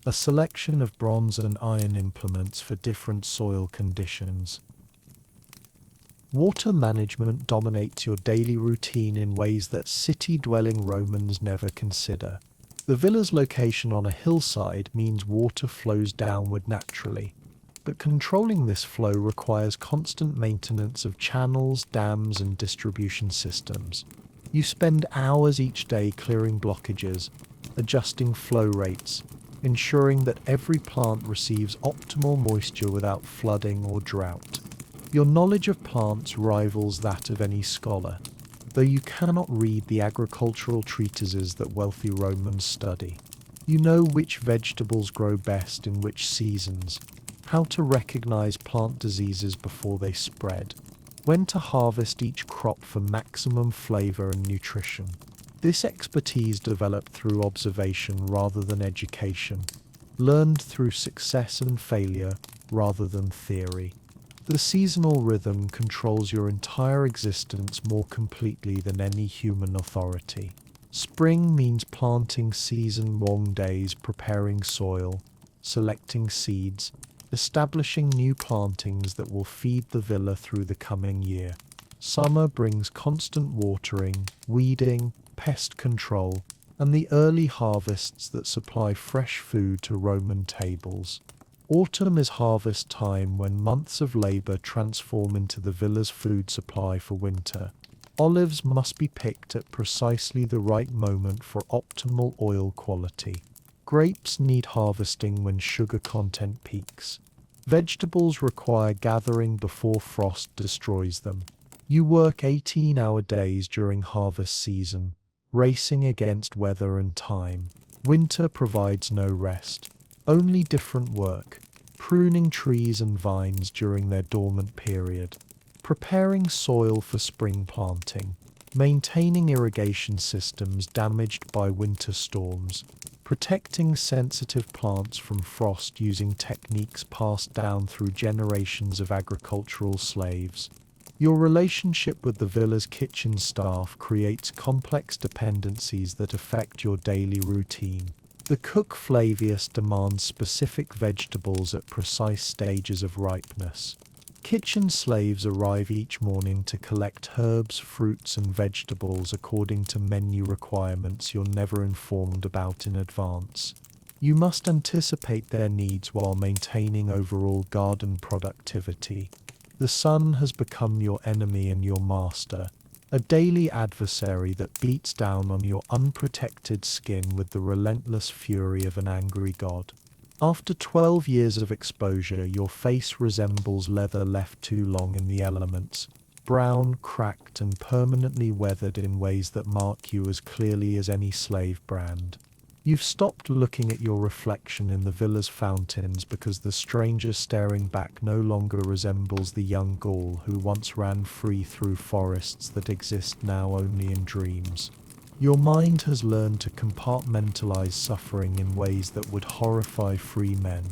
[SPEAKER 1] A selection of bronze and iron implements for different soil conditions. Water management dominates your daily routine in ways that city-dwelling Romans never consider. The villa's location on a hillside means water flows downward naturally. But controlling this flow requires constant maintenance of channels, dams, and distribution systems. You spend hours each day clearing blockages, adjusting flow rates, ensuring that every plant receives optimal moisture without flooding or drought. Your knowledge of plants rivals that of any scholar, though you cannot read the agricultural treatises that wealthy Romans study. You know which vegetables grow best in which seasons, how to recognize plant diseases before they spread, when to harvest each crop for maximum flavor and nutrition. This expertise developed through observation rather than education, learned through success and failure rather than theory. The seasonal rhythm controls your entire existence more completely than any human authority. Spring means planting season-long days, preparing soil, selecting seeds, establishing new plantings that will feed the villa through the coming year. Summer brings constant watering, weeding, pest control, and the early harvests that supply fresh food to Roman tables. Autumn is harvest time when months of labor transform into the villa's food supply for winter. Olives must be picked at precisely the right moment for optimal oil quality. Grapes need harvesting when sugar content peaks. Vegetables require gathering before frost destroys them. You work 18-hour days during harvest season, racing against weather and time. Winter provides no rest, only different work, pruning trees and vines during their dormant period, preparing soil for spring planting, maintaining irrigation systems damaged by winter storms, protecting sensitive plants from frost using techniques passed down through generations of agricultural slaves. Your relationship with the villa's kitchen staff creates complex dependencies that affect your daily routine. The cook Flavius demands specific vegetables at precise stages of ripeness. Kitchen slaves arrive each morning to collect herbs, fruits, and vegetables according to menu requirements you're never informed about in advance. You must anticipate their needs while maintaining overall garden productivity. The sun has become your enemy and your master, a daily adversary that beats down on your unprotected skin with the relentless fury of an angry god. After 12 years of exposure, your face resembles leather left too long in the elements, brown, cracked, and permanently weathered in ways that mark you as clearly as any slave brand. You've stopped looking at your reflection in the villa's fountains because the stranger staring back no longer resembles the young Gaul who once ran free through forests that exist now only in dreams. Your mind has learned to compartmentalize suffering in ways that would horrify free men.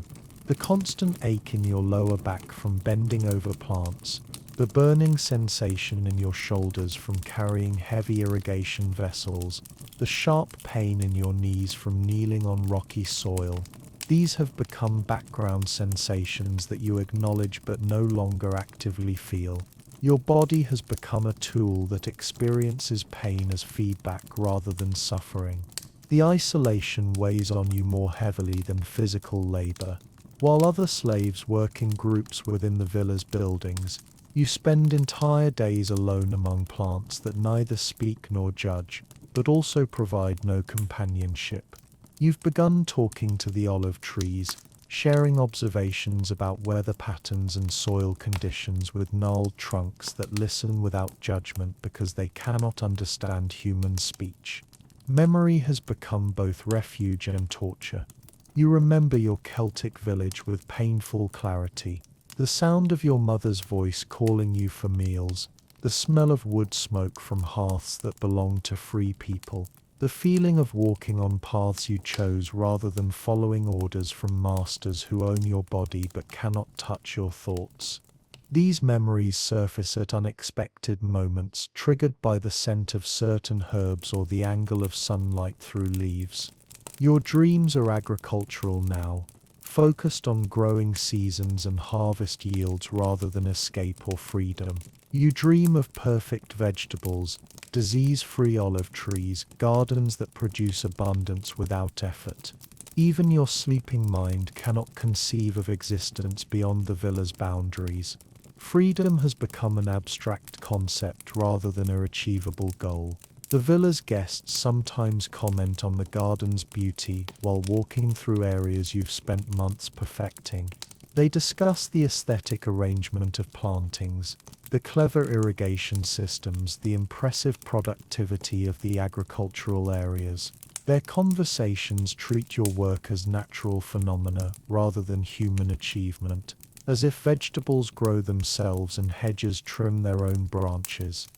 [SPEAKER 1] The constant ache in your lower back from bending over plants, the burning sensation in your shoulders from carrying heavy irrigation vessels, the sharp pain in your knees from kneeling on rocky soil. These have become background sensations that you acknowledge but no longer actively feel. Your body has become a tool that experiences pain as feedback rather than suffering. The isolation weighs on you more heavily than physical labor. While other slaves work in groups within the villa's buildings, you spend entire days alone among plants that neither speak nor judge, but also provide no companionship. You've begun talking to the olive trees, sharing observations about weather patterns and soil conditions with gnarled trunks that listen without judgment because they cannot understand human speech. Memory has become both refuge and torture. You remember your Celtic village with painful clarity, the sound of your mother's voice calling you for meals, the smell of wood smoke from hearths that belonged to free people, the feeling of walking on paths you chose rather than following orders from masters who own your body but cannot touch your thoughts. These memories surface at unexpected moments, triggered by the scent of certain herbs or the angle of sunlight through leaves. Your dreams are agricultural now, focused on growing seasons and harvest yields rather than escape or freedom. You dream of perfect vegetables, disease-free olive trees, gardens that produce abundance without effort. Even your sleeping mind cannot conceive of existence beyond the villa's boundaries. Freedom has become an abstract concept rather than an achievable goal. The villa's guests sometimes comment on the garden's beauty while walking through areas you've spent months perfecting. They discuss the aesthetic arrangement of plantings, the clever irrigation systems, the impressive productivity of the agricultural areas. Their conversations treat your work as natural phenomena rather than human achievement, as if vegetables grow themselves and hedges trim their own branches.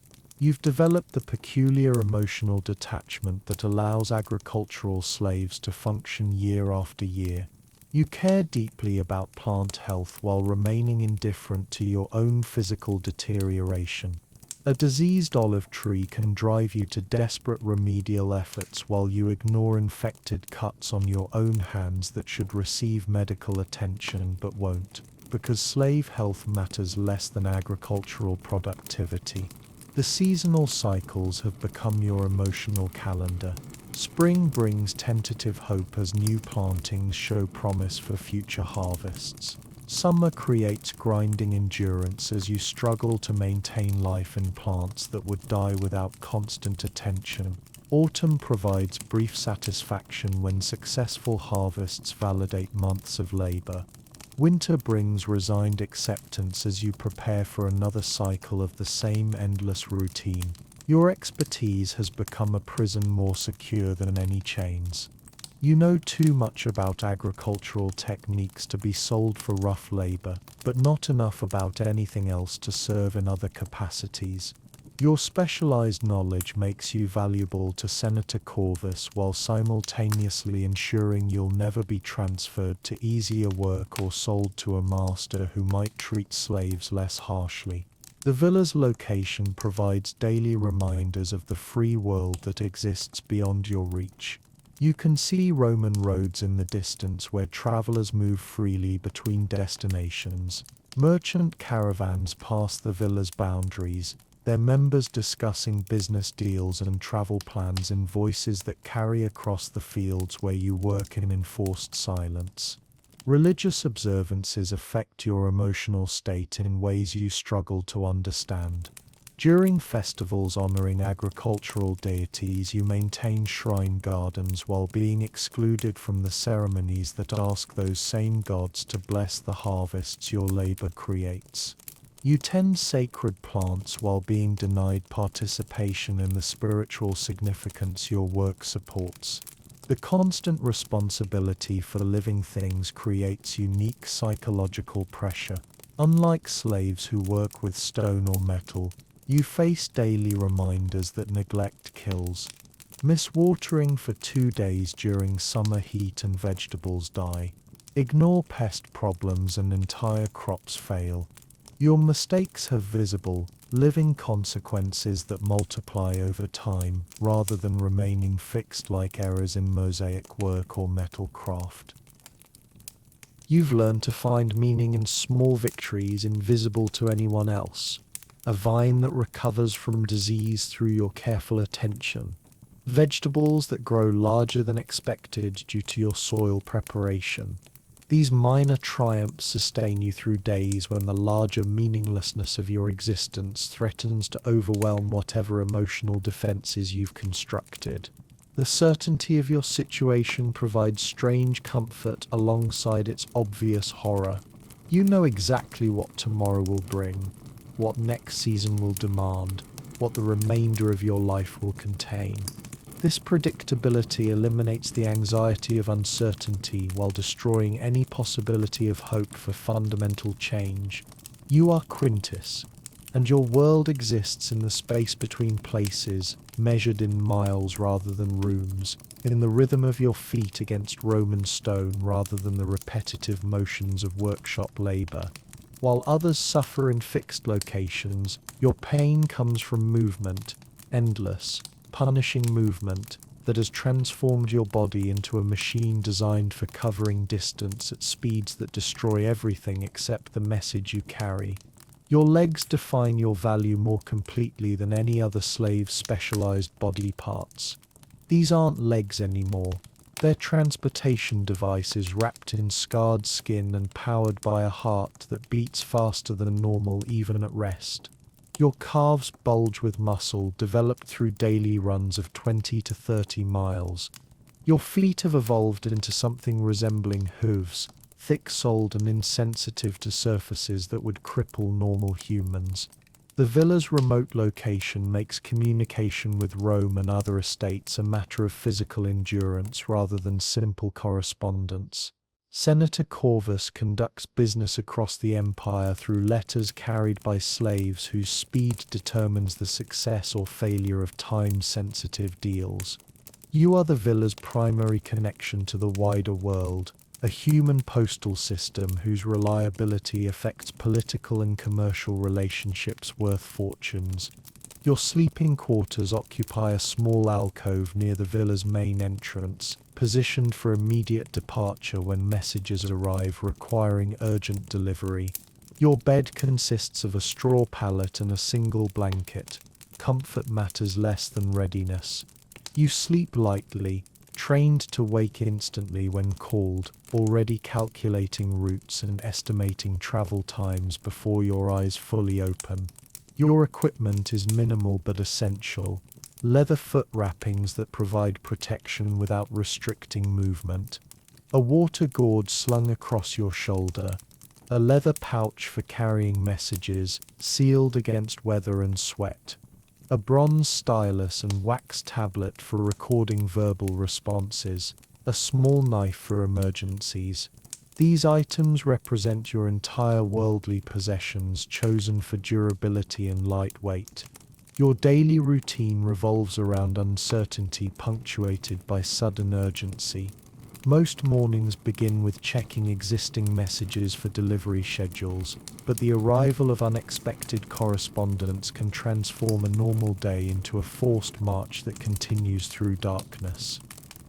[SPEAKER 1] You've developed the peculiar emotional detachment that allows agricultural slaves to function year after year. You care deeply about plant health while remaining indifferent to your own physical deterioration. A diseased olive tree can drive you to desperate remedial efforts while you ignore infected cuts on your own hands that should receive medical attention but won't, because slave health matters less than agricultural productivity. The seasonal cycles have become your emotional calendar. Spring brings tentative hope as new plantings show promise for future harvests. Summer creates grinding endurance as you struggle to maintain life in plants that would die without constant attention. Autumn provides brief satisfaction when successful harvests validate months of labor. Winter brings resigned acceptance as you prepare for another cycle of the same endless routine. Your expertise has become a prison more secure than any chains. You know too much about agricultural techniques to be sold for rough labor, but not enough about anything else to serve in other capacities. Your specialized knowledge makes you valuable to Senator Corvus while simultaneously ensuring you'll never be transferred to easier work or sold to a master who might treat slaves less harshly. The villa's location provides daily reminders of the free world that exists beyond your reach. You can see Roman roads in the distance where travelers move freely between destinations. Merchant caravans pass the villa's boundaries, their members discussing business deals and travel plans in voices that carry across the fields where you work in enforced silence. Religious observances affect your emotional state in ways you struggle to understand. During festivals honoring agricultural deities, you maintain shrine gardens while being excluded from the ceremonies that ask those same gods to bless the harvests your labor creates. You tend sacred plants while being denied participation in the spiritual significance your work supports. The constant responsibility for living things creates unique psychological pressure. Unlike slaves who work with stone or metal, you face daily reminders that neglect kills. Miss watering for 2 days during summer heat and vegetables die. Ignore pest problems and entire crops fail. Your mistakes have visible, living consequences that multiply over time, rather than remaining fixed like errors in mosaic work or metal craft. You've learned to find meaning in small victories invisible to anyone else. A vine that recovers from disease through your careful attention. Vegetables that grow larger than expected due to your soil preparation. These minor triumphs sustain you through days when the larger meaninglessness of your existence threatens to overwhelm whatever emotional defenses you've constructed. The certainty of your situation provides strange comfort alongside its obvious horror. You know exactly what tomorrow will bring, what next season will demand, what the remainder of your life will contain. This predictability eliminates the anxiety of uncertainty while destroying any possibility of hope for fundamental change. You are Quintus, and your world exists in the space between places, measured in miles rather than rooms, in the rhythm of your feet against Roman stone rather than the repetitive motions of workshop labor. While others suffer in fixed locations, your pain comes from movement, endless, punishing movement that has transformed your body into a machine designed for covering distance at speeds that destroy everything except the message you carry. Your legs define your value more completely than any other slave's specialized body parts. These aren't legs anymore. They're transportation devices wrapped in scarred skin and powered by a heart that beats faster than normal even at rest. Your calves bulge with muscle developed through daily runs of 20 to 30 miles. Your feet have evolved into something resembling hooves, thick-soled and insensitive to surfaces that would cripple normal humans. The villa's remote location makes communication with Rome and other estates a matter of physical endurance rather than simple correspondence. Senator Corvus conducts business across the empire through letters carried by slaves whose speed determines the success or failure of time-sensitive deals. You are the villa's primary connection to the wider world, a human postal system whose reliability affects political and commercial relationships worth fortunes. Your sleeping quarters occupy a small alcove near the villa's main entrance, positioned for immediate departure when messages arrive requiring urgent delivery. Your bed consists of a straw pallet and a single blanket. Comfort matters less than readiness. You sleep lightly, trained to wake instantly when called, already calculating routes and estimating travel times before your eyes fully open. Your equipment is minimal but essential. Leather foot wrappings that provide protection without restricting movement. A water gourd slung across your shoulder. A leather pouch for carrying messages, sealed against weather and sweat. A bronze stylus and wax tablet for recording verbal responses. A small knife for emergencies. These items represent your entire worldly possessions chosen for durability and lightweight. Your daily routine revolves around uncertainty punctuated by sudden urgency. Most mornings begin with checking existing messages for delivery schedules, but the arrival of unexpected correspondence can transform a normal day into a forced march that continues through darkness.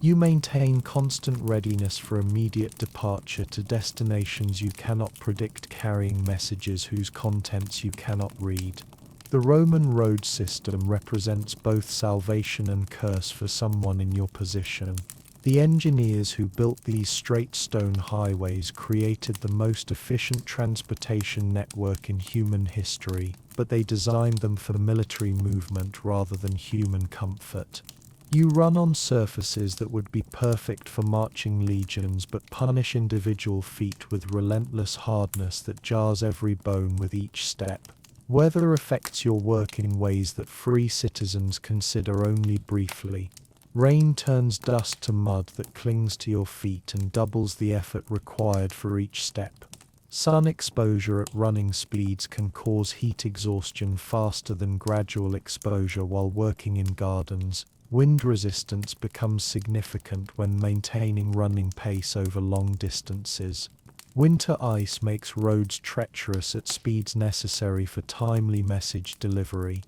[SPEAKER 1] You maintain constant readiness for immediate departure to destinations you cannot predict, carrying messages whose contents you cannot read. The Roman road system represents both salvation and curse for someone in your position. The engineers who built these straight stone highways created the most efficient transportation network in human history, but they designed them for military movement rather than human comfort. You run on surfaces that would be perfect for marching legions but punish individual feet with relentless hardness that jars every bone with each step. Weather affects your work in ways that free citizens consider only briefly. Rain turns dust to mud that clings to your feet and doubles the effort required for each step. Sun exposure at running speeds can cause heat exhaustion faster than gradual exposure while working in gardens. Wind resistance becomes significant when maintaining running pace over long distances. Winter ice makes roads treacherous at speeds necessary for timely message delivery.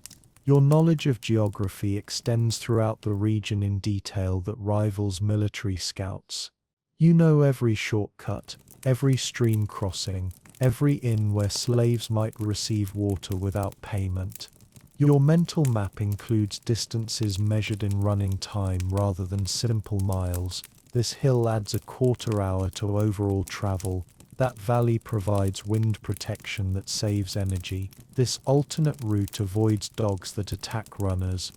[SPEAKER 1] Your knowledge of geography extends throughout the region in detail that rivals military scouts. You know every shortcut, every stream crossing, every inn where slaves might receive water without payment. Your mental map includes distances measured in running time rather than simple miles. This hill adds a quarter hour to overall travel. That valley provides wind protection that saves energy. This alternate route avoids dogs that attack runners.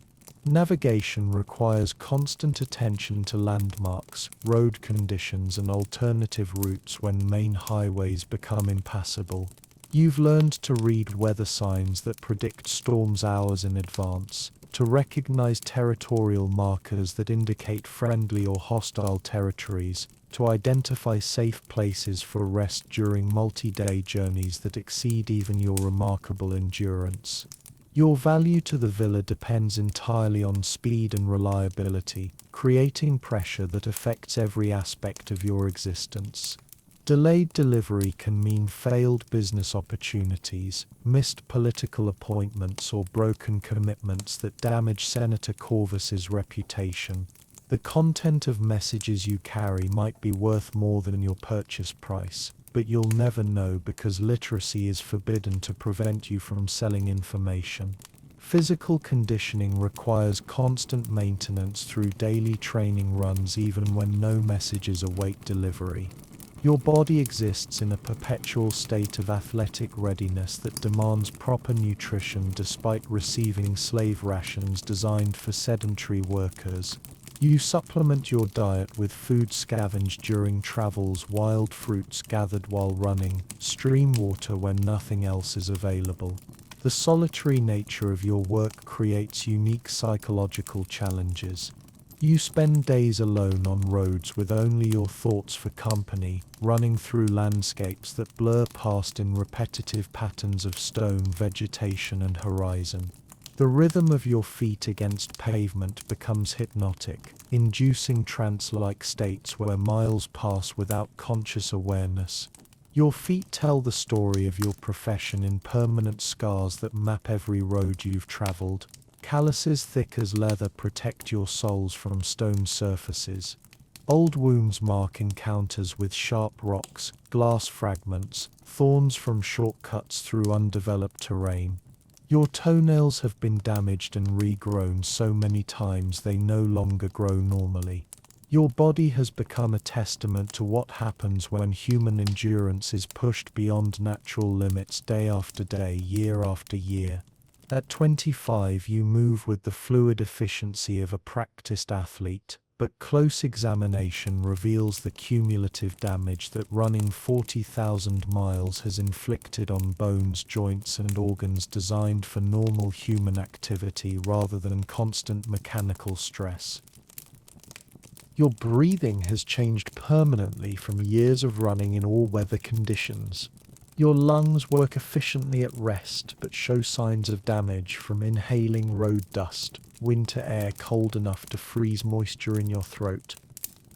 [SPEAKER 1] Navigation requires constant attention to landmarks, road conditions, and alternative routes when main highways become impassable. You've learned to read weather signs that predict storms hours in advance, to recognize territorial markers that indicate friendly or hostile territories, to identify safe places for rest during multi-day journeys that exceed even your remarkable endurance. Your value to the villa depends entirely on speed and reliability, creating pressure that affects every aspect of your existence. Delayed delivery can mean failed business opportunities, missed political appointments, or broken commitments that damage Senator Corvus's reputation. The content of messages you carry might be worth more than your purchase price, but you'll never know because literacy is forbidden to prevent you from selling information. Physical conditioning requires constant maintenance through daily training runs even when no messages await delivery. Your body exists in a perpetual state of athletic readiness that demands proper nutrition despite receiving slave rations designed for sedentary workers. You supplement your diet with food scavenged during travels, wild fruits gathered while running, stream water when nothing else is available. The solitary nature of your work creates unique psychological challenges. You spend days alone on roads with only your thoughts for company, running through landscapes that blur past in repetitive patterns of stone, vegetation, and horizon. The rhythm of your feet against pavement becomes hypnotic, inducing trance-like states where miles pass without conscious awareness. Your feet tell the story of your profession in permanent scars that map every road you've traveled. Calluses thick as leather protect your soles from stone surfaces. Old wounds mark encounters with sharp rocks, glass fragments, thorns from shortcuts through undeveloped terrain. Your toenails have been damaged and regrown so many times they no longer grow normally. Your body has become a testament to what happens when human endurance is pushed beyond natural limits day after day, year after year. At 25, you move with the fluid efficiency of a practiced athlete. but close examination reveals the cumulative damage that running 40,000 miles has inflicted on bones, joints, and organs designed for normal human activity rather than constant mechanical stress. Your breathing has changed permanently from years of running in all weather conditions. Your lungs work efficiently at rest but show signs of damage from inhaling road dust, winter air cold enough to freeze moisture in your throat,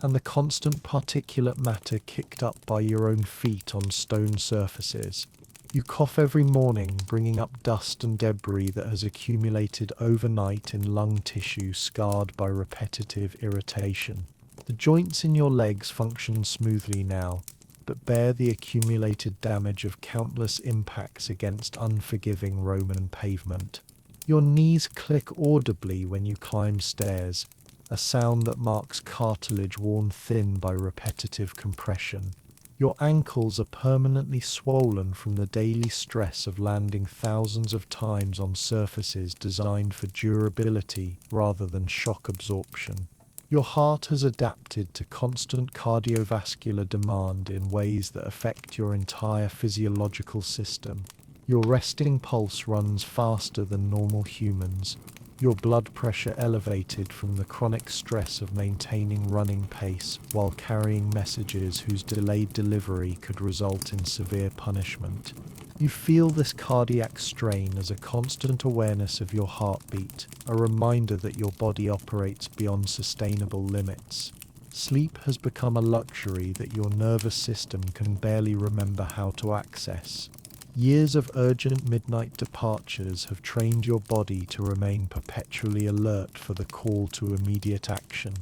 [SPEAKER 1] and the constant particulate matter kicked up by your own feet on stone surfaces. You cough every morning, bringing up dust and debris that has accumulated overnight in lung tissue scarred by repetitive irritation. The joints in your legs function smoothly now, but bear the accumulated damage of countless impacts against unforgiving Roman pavement. Your knees click audibly when you climb stairs, a sound that marks cartilage worn thin by repetitive compression. Your ankles are permanently swollen from the daily stress of landing thousands of times on surfaces designed for durability rather than shock absorption. Your heart has adapted to constant cardiovascular demand in ways that affect your entire physiological system. Your resting pulse runs faster than normal humans, your blood pressure elevated from the chronic stress of maintaining running pace while carrying messages whose delayed delivery could result in severe punishment. You feel this cardiac strain as a constant awareness of your heartbeat, a reminder that your body operates beyond sustainable limits. Sleep has become a luxury that your nervous system can barely remember how to access. Years of urgent midnight departures have trained your body to remain perpetually alert for the call to immediate action.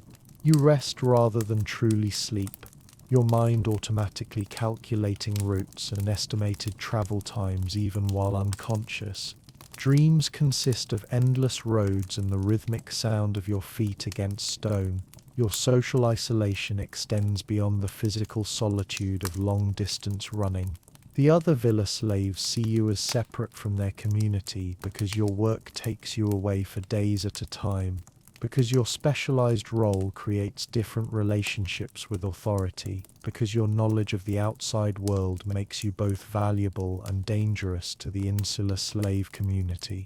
[SPEAKER 1] You rest rather than truly sleep, your mind automatically calculating routes and estimated travel times even while unconscious. Dreams consist of endless roads and the rhythmic sound of your feet against stone. Your social isolation extends beyond the physical solitude of long-distance running. The other villa slaves see you as separate from their community because your work takes you away for days at a time, because your specialized role creates different relationships with authority, because your knowledge of the outside world makes you both valuable and dangerous to the insular slave community.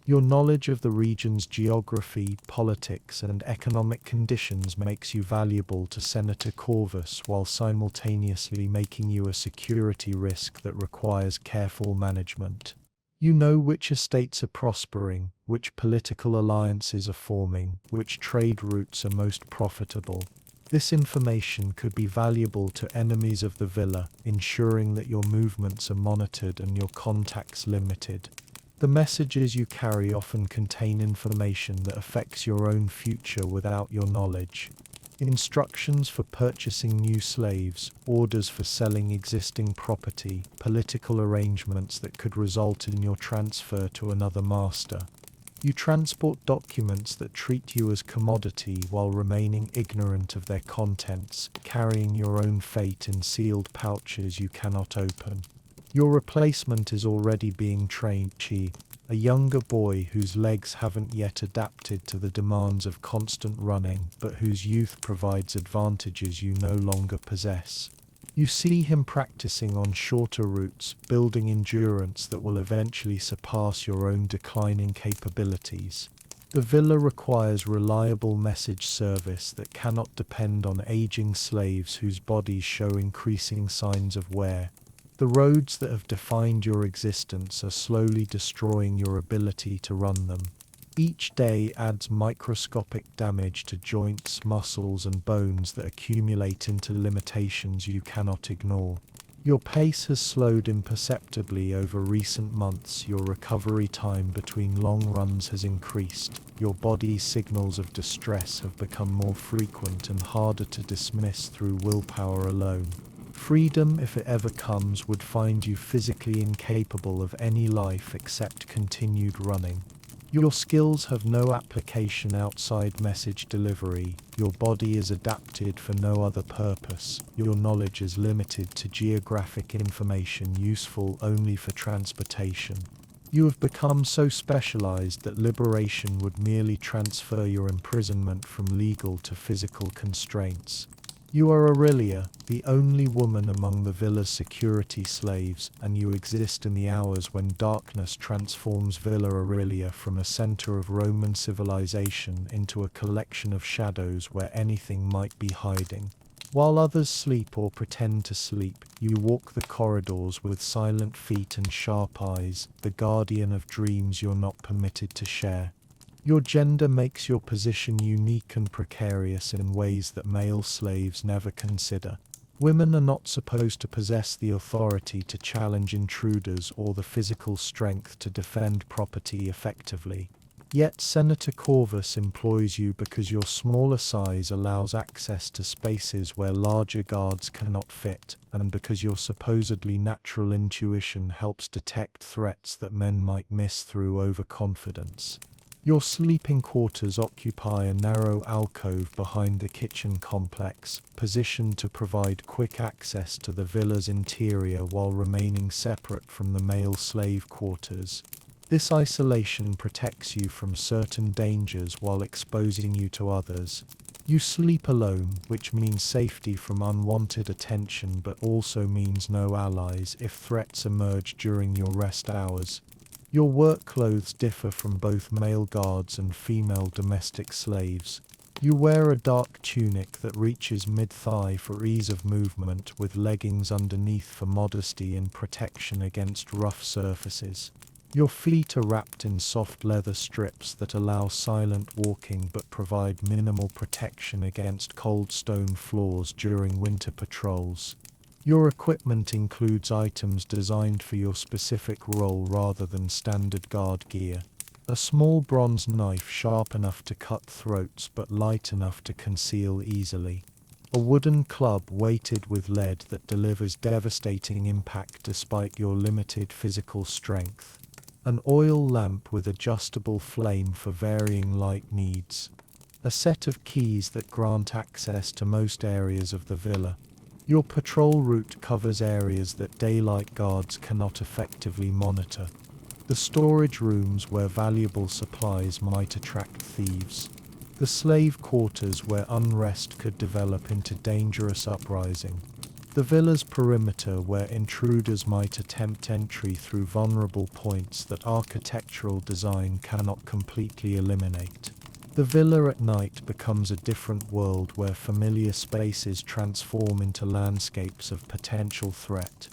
[SPEAKER 1] Your knowledge of the region's geography, politics, and economic conditions makes you valuable to Senator Corvus while simultaneously making you a security risk that requires careful management. You know which estates are prospering, which political alliances are forming, which trade routes are most profitable. This information could be valuable to enemies of the villa, ensuring that your movements are monitored and your contacts limited. The messages you carry often contain information that affects your own future without your knowledge. Instructions for purchasing new slaves, orders for selling existing property, political arrangements that could result in your transfer to another master. You transport documents that treat you as commodity while remaining ignorant of their contents, carrying your own fate in sealed pouches you cannot open. Your replacement is already being trained, Chi, a younger boy whose legs haven't yet adapted to the demands of constant running, but whose youth provides advantages you no longer possess. You see him practicing on shorter routes, building endurance that will eventually surpass your own declining capabilities. The villa requires reliable message service that cannot depend on aging slaves whose bodies show increasing signs of wear. The roads that have defined your existence are slowly destroying your ability to run them. Each day adds microscopic damage to joints, muscles, and bones that accumulate into limitations you cannot ignore. Your pace has slowed imperceptibly over recent months. Your recovery time between long runs has increased. Your body's signals of distress have become more frequent and harder to dismiss through willpower alone. Freedom, if it ever comes, would find you physically incapable of any life except continued running. Your skills have no application outside message delivery. Your body is adapted for no other purpose. Your knowledge is limited to geographic information useful only for transportation. You have become so specialized that liberation would merely transfer your imprisonment from legal to physical constraints. You are Aurelia, the only woman among the villa's security slaves, and you exist in the hours when darkness transforms Villa Aurelia from a center of Roman civilization into a collection of shadows where anything might be hiding. While others sleep or pretend to sleep, you walk the corridors with silent feet and sharp eyes, the guardian of dreams you're not permitted to share. Your gender makes your position unique and precarious in ways that male slaves never consider. Women are not supposed to possess the authority to challenge intruders or the physical strength to defend property effectively. Yet Senator Corvus employs you because your smaller size allows access to spaces where larger guards cannot fit, and because your supposedly natural intuition helps detect threats that men might miss through overconfidence. Your sleeping quarters occupy a narrow alcove behind the kitchen complex, positioned to provide quick access to the villa's interior while remaining separate from the male slave quarters. This isolation protects you from certain dangers while exposing you to others. You sleep alone, which means safety from unwanted attention but also means no allies if threats emerge during your rest hours. Your work clothes differ from both male guards and female domestic slaves. You wear a dark tunic that reaches mid-thigh for ease of movement, with leggings underneath for modesty and protection against rough surfaces. Your feet are wrapped in soft leather strips that allow silent walking but provide minimal protection against cold stone floors during winter patrols. Your equipment includes items designed for your specific role rather than standard guard gear. A small bronze knife sharp enough to cut throats but light enough to conceal easily. A wooden club weighted with lead that delivers devastating impact despite your limited physical strength. An oil lamp with adjustable flame for varying light needs. A set of keys that grant access to most areas of the villa. Your patrol route covers areas that daylight guards cannot effectively monitor. The storage rooms where valuable supplies might attract thieves. The slave quarters where unrest could develop into dangerous uprising. The villa's perimeter where intruders might attempt entry through vulnerable points that architectural design cannot completely eliminate. The villa at night becomes a different world where familiar spaces transform into landscapes of potential threat.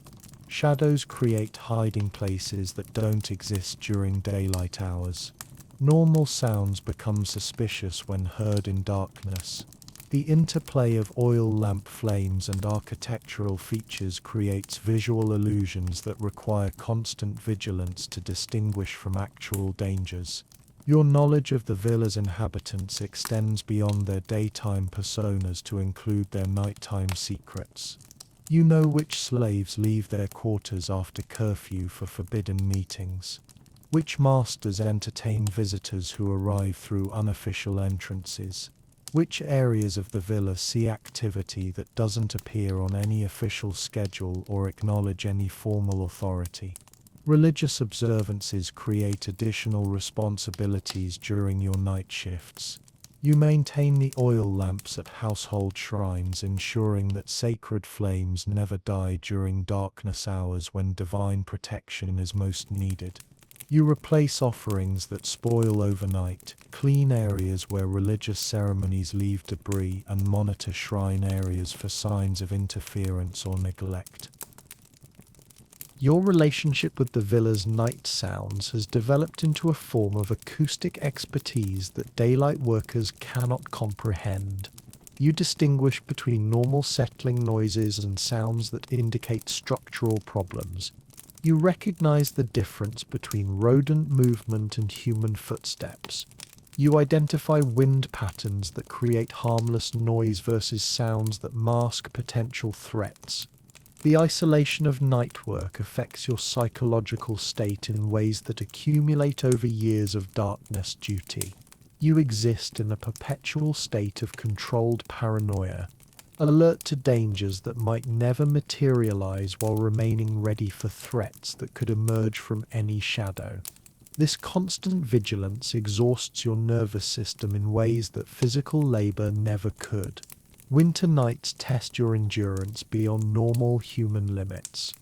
[SPEAKER 1] Shadows create hiding places that don't exist during daylight hours. Normal sounds become suspicious when heard in darkness. The interplay of oil lamp flames and architectural features creates visual illusions that require constant vigilance to distinguish from actual dangers. Your knowledge of the villa's inhabitants extends beyond their daytime personas to include their nighttime secrets. You know which slaves leave their quarters after curfew for forbidden meetings. Which masters entertain visitors who arrive through unofficial entrances. Which areas of the villa see activity that doesn't appear on any official schedule or acknowledge any formal authority. Religious observances create additional responsibilities during your night shifts. You maintain the oil lamps at household shrines, ensuring that sacred flames never die during darkness hours when divine protection is most needed. You replace offerings that spoil overnight, clean areas where religious ceremonies leave debris, and monitor shrine areas for signs of interference or neglect. Your relationship with the villa's night sounds has developed into a form of acoustic expertise that daylight workers cannot comprehend. You distinguish between normal settling noises and sounds that indicate structural problems. You recognize the difference between rodent movement and human footsteps. You identify wind patterns that create harmless noise versus sounds that mask potential threats. The isolation of night work affects your psychological state in ways that accumulate over years of darkness duty. You exist in a perpetual state of controlled paranoia. alert to dangers that might never materialize while remaining ready for threats that could emerge from any shadow. This constant vigilance exhausts your nervous system in ways that physical labor never could. Winter nights test your endurance beyond normal human limits.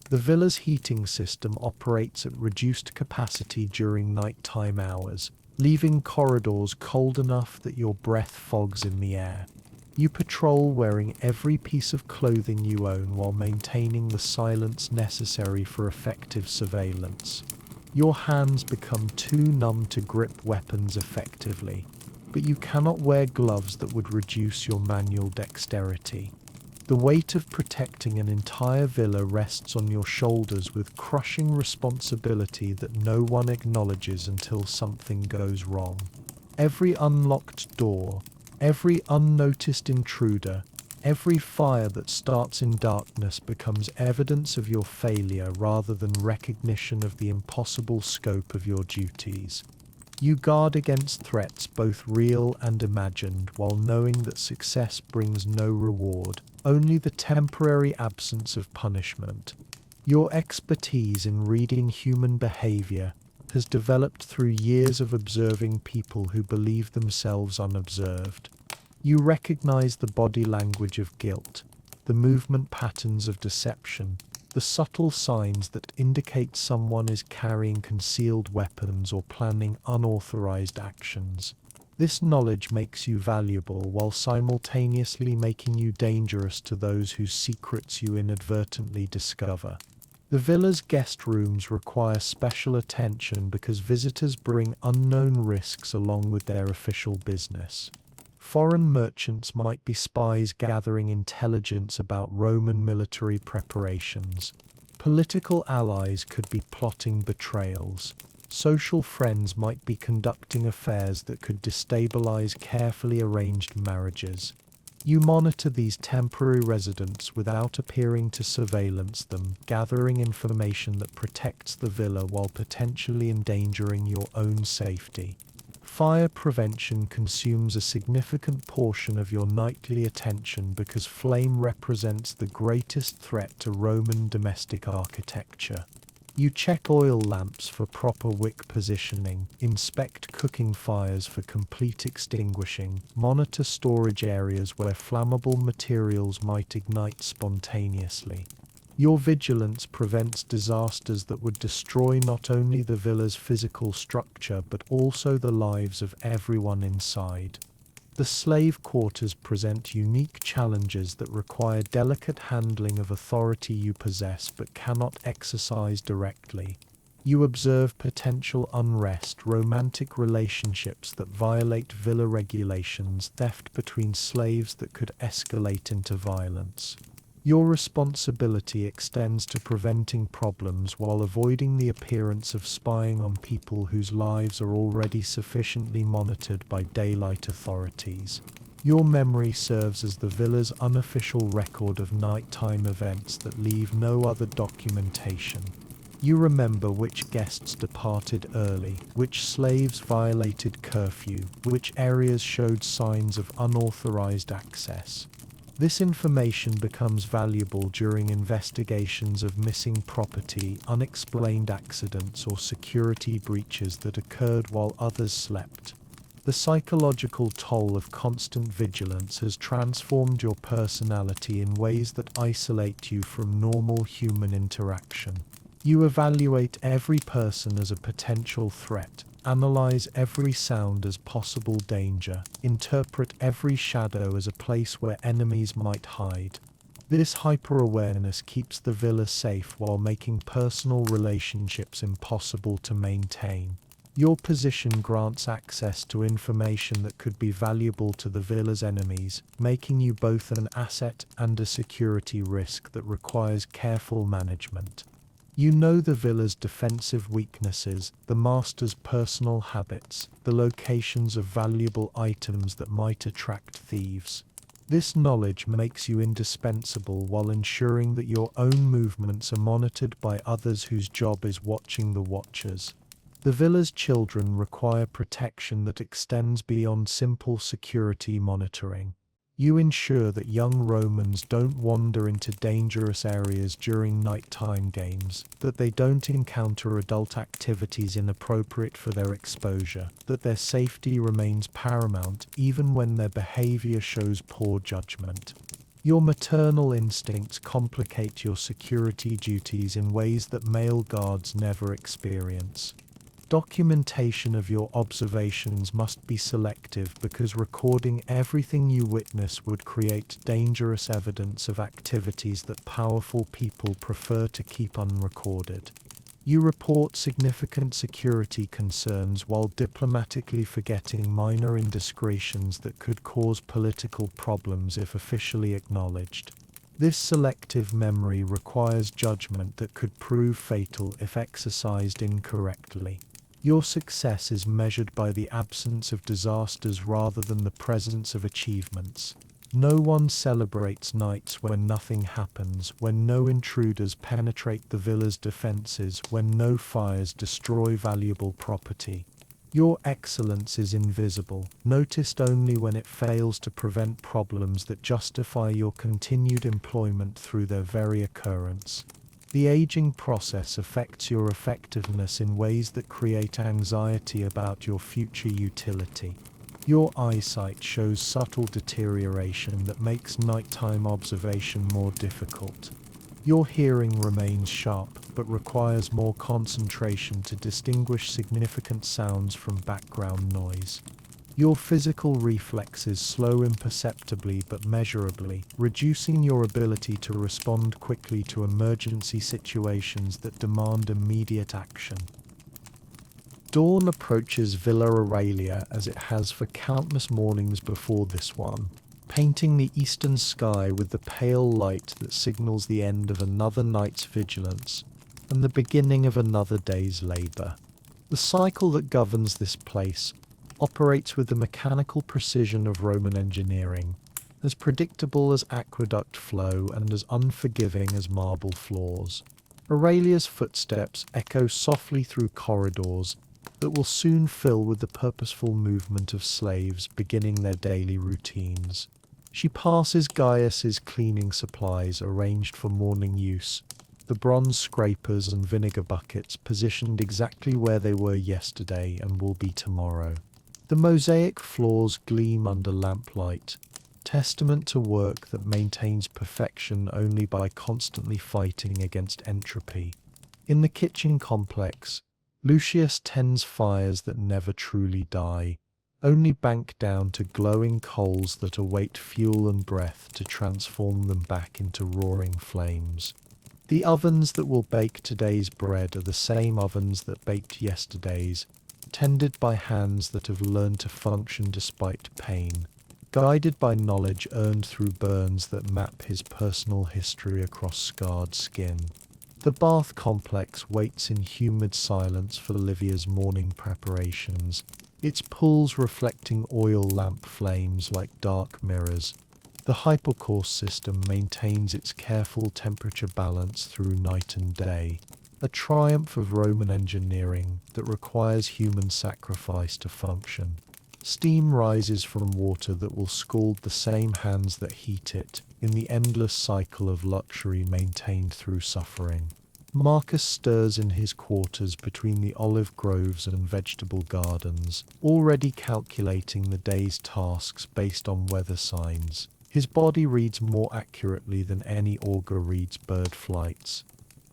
[SPEAKER 1] The villa's heating system operates at reduced capacity during nighttime hours, leaving corridors cold enough that your breath fogs in the air. You patrol wearing every piece of clothing you own while maintaining the silence necessary for effective surveillance. Your hands become too numb to grip weapons effectively, but you cannot wear gloves that would reduce your manual dexterity. The weight of protecting an entire villa rests on your shoulders with crushing responsibility that no one acknowledges until something goes wrong. Every unlocked door, every unnoticed intruder, every fire that starts in darkness becomes evidence of your failure rather than recognition of the impossible scope of your duties. You guard against threats both real and imagined while knowing that success brings no reward, only the temporary absence of punishment. Your expertise in reading human behavior has developed through years of observing people who believe themselves unobserved. You recognize the body language of guilt, the movement patterns of deception, the subtle signs that indicate someone is carrying concealed weapons or planning unauthorized actions. This knowledge makes you valuable while simultaneously making you dangerous to those whose secrets you inadvertently discover. The villa's guest rooms require special attention because visitors bring unknown risks along with their official business. Foreign merchants might be spies gathering intelligence about Roman military preparations. Political allies could be plotting betrayals. Social friends might be conducting affairs that could destabilize carefully arranged marriages. You monitor these temporary residents without appearing to surveillance them, gathering information that protects the villa while potentially endangering your own safety. Fire prevention consumes a significant portion of your nightly attention because flame represents the greatest threat to Roman domestic architecture. You check oil lamps for proper wick positioning, inspect cooking fires for complete extinguishing, monitor storage areas where flammable materials might ignite spontaneously. Your vigilance prevents disasters that would destroy not only the villa's physical structure but also the lives of everyone inside. The slave quarters present unique challenges that require delicate handling of authority you possess but cannot exercise directly. You observe potential unrest, romantic relationships that violate villa regulations, theft between slaves that could escalate into violence. Your responsibility extends to preventing problems while avoiding the appearance of spying on people whose lives are already sufficiently monitored by daylight authorities. Your memory serves as the villa's unofficial record of nighttime events that leave no other documentation. You remember which guests departed early, which slaves violated curfew, which areas showed signs of unauthorized access. This information becomes valuable during investigations of missing property, unexplained accidents, or security breaches that occurred while others slept. The psychological toll of constant vigilance has transformed your personality in ways that isolate you from normal human interaction. You evaluate every person as a potential threat, analyze every sound as possible danger, interpret every shadow as a place where enemies might hide. This hyper-awareness keeps the villa safe while making personal relationships impossible to maintain. Your position grants access to information that could be valuable to the villa's enemies, making you both an asset and a security risk that requires careful management. You know the villa's defensive weaknesses, the master's personal habits, the locations of valuable items that might attract thieves. This knowledge makes you indispensable while ensuring that your own movements are monitored by others whose job is watching the watchers. The villa's children require protection that extends beyond simple security monitoring. You ensure that young Romans don't wander into dangerous areas during nighttime games, that they don't encounter adult activities inappropriate for their exposure, that their safety remains paramount even when their behavior shows poor judgment. Your maternal instincts complicate your security duties in ways that male guards never experience. Documentation of your observations must be selective because recording everything you witness would create dangerous evidence of activities that powerful people prefer to keep unrecorded. You report significant security concerns while diplomatically forgetting minor indiscretions that could cause political problems if officially acknowledged. This selective memory requires judgment that could prove fatal if exercised incorrectly. Your success is measured by the absence of disasters rather than the presence of achievements. No one celebrates nights when nothing happens, when no intruders penetrate the villa's defenses, when no fires destroy valuable property. Your excellence is invisible, noticed only when it fails to prevent problems that justify your continued employment through their very occurrence. The aging process affects your effectiveness in ways that create anxiety about your future utility. Your eyesight shows subtle deterioration that makes nighttime observation more difficult. Your hearing remains sharp, but requires more concentration to distinguish significant sounds from background noise. Your physical reflexes slow imperceptibly but measurably, reducing your ability to respond quickly to emergency situations that demand immediate action. Dawn approaches Villa Aurelia as it has for countless mornings before this one, painting the eastern sky with the pale light that signals the end of another night's vigilance and the beginning of another day's labor. The cycle that governs this place operates with the mechanical precision of Roman engineering, as predictable as aqueduct flow and as unforgiving as marble floors. Aurelia's footsteps echo softly through corridors that will soon fill with the purposeful movement of slaves beginning their daily routines. She passes Gaius's cleaning supplies arranged for morning use, the bronze scrapers and vinegar buckets positioned exactly where they were yesterday and will be tomorrow. The mosaic floors gleam under lamplight, testament to work that maintains perfection only by constantly fighting against entropy. In the kitchen complex, Lucius tends fires that never truly die, only bank down to glowing coals that await fuel and breath to transform them back into roaring flames. The ovens that will bake today's bread are the same ovens that baked yesterday's, tended by hands that have learned to function despite pain, guided by knowledge earned through burns that map his personal history across scarred skin. The bath complex waits in humid silence for Livia's morning preparations, its pools reflecting oil lamp flames like dark mirrors. The hypocourse system maintains its careful temperature balance through night and day, a triumph of Roman engineering that requires human sacrifice to function. Steam rises from water that will scald the same hands that heat it, in the endless cycle of luxury maintained through suffering. Marcus stirs in his quarters between the olive groves and vegetable gardens, already calculating the day's tasks based on weather signs. His body reads more accurately than any augur reads bird flights.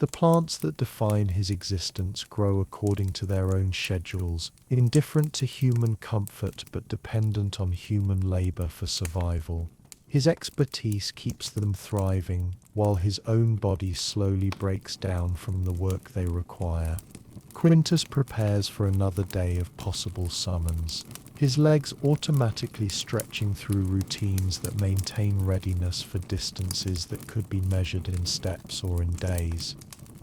[SPEAKER 1] The plants that define his existence grow according to their own schedules, indifferent to human comfort but dependent on human labor for survival. His expertise keeps them thriving, while his own body slowly breaks down from the work they require. Quintus prepares for another day of possible summons, his legs automatically stretching through routines that maintain readiness for distances that could be measured in steps or in days.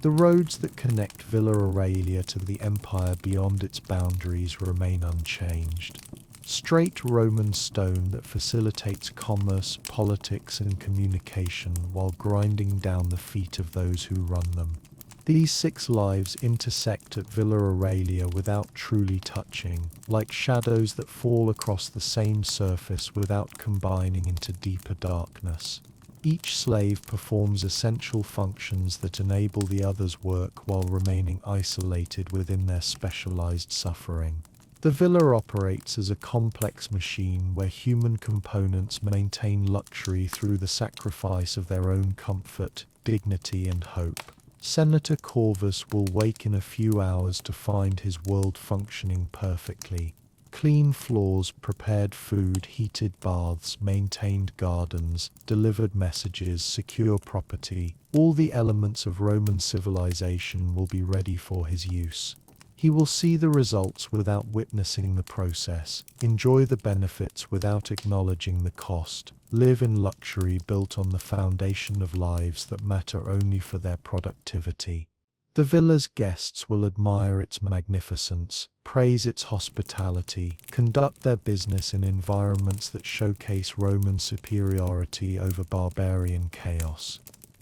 [SPEAKER 1] The roads that connect Villa Aurelia to the empire beyond its boundaries remain unchanged. Straight Roman stone that facilitates commerce, politics, and communication while grinding down the feet of those who run them. These 6 lives intersect at Villa Aurelia without truly touching, like shadows that fall across the same surface without combining into deeper darkness. Each slave performs essential functions that enable the others' work while remaining isolated within their specialized suffering. The villa operates as a complex machine where human components maintain luxury through the sacrifice of their own comfort, dignity, and hope. Senator Corvus will wake in a few hours to find his world functioning perfectly. Clean floors, prepared food, heated baths, maintained gardens, delivered messages, secure property, all the elements of Roman civilization will be ready for his use. He will see the results without witnessing the process, enjoy the benefits without acknowledging the cost, live in luxury built on the foundation of lives that matter only for their productivity. The villa's guests will admire its magnificence, praise its hospitality, conduct their business in environments that showcase Roman superiority over barbarian chaos.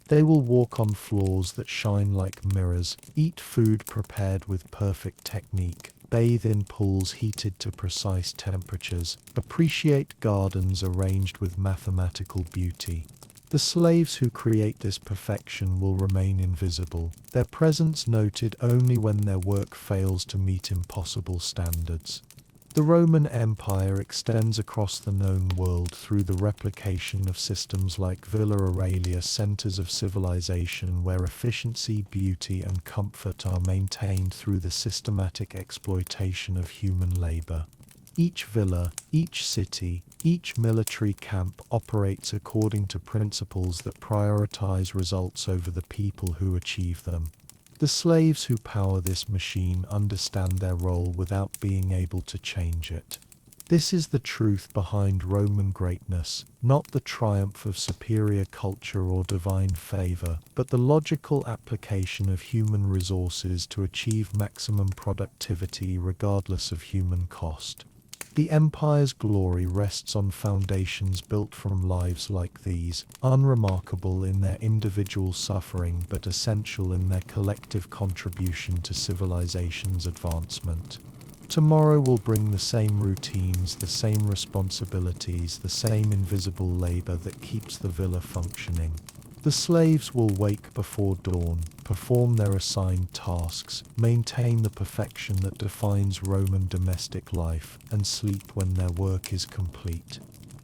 [SPEAKER 1] They will walk on floors that shine like mirrors, eat food prepared with perfect technique, bathe in pools heated to precise temperatures, appreciate gardens arranged with mathematical beauty. The slaves who create this perfection will remain invisible, their presence noted only when their work fails to meet impossible standards. The Roman Empire extends across the known world through the replication of systems like Villa Aurelia, centers of civilization where efficiency, beauty, and comfort are maintained through the systematic exploitation of human labor. Each villa, each city, each military camp operates according to principles that prioritize results over the people who achieve them. The slaves who power this machine understand their role without being able to change it. This is the truth behind Roman greatness, not the triumph of superior culture or divine favor, but the logical application of human resources to achieve maximum productivity regardless of human cost. The empire's glory rests on foundations built from lives like these, unremarkable in their individual suffering but essential in their collective contribution to civilization's advancement. Tomorrow will bring the same routines, the same responsibilities, the same invisible labor that keeps the villa functioning. The slaves will wake before dawn, perform their assigned tasks, maintain the perfection that defines Roman domestic life, and sleep when their work is complete.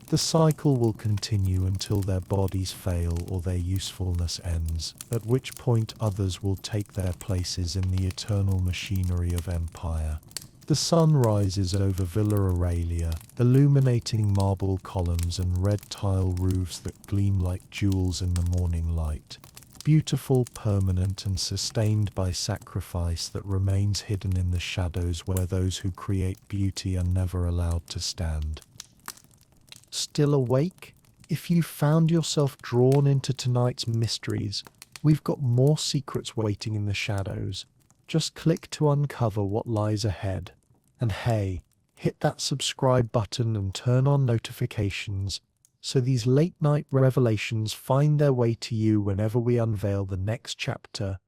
[SPEAKER 1] The cycle will continue until their bodies fail or their usefulness ends, at which point others will take their places in the eternal machinery of empire. The sun rises over Villa Aurelia, illuminating marble columns and red tile roofs that gleam like jewels in the morning light. Beautiful, permanent, and sustained by sacrifice that remains hidden in the shadows where those who create beauty are never allowed to stand. Still awake? If you found yourself drawn into tonight's mysteries, we've got more secrets waiting in the shadows. Just click to uncover what lies ahead. And hey, hit that subscribe button and turn on notifications so these late night revelations find their way to you whenever we unveil the next chapter.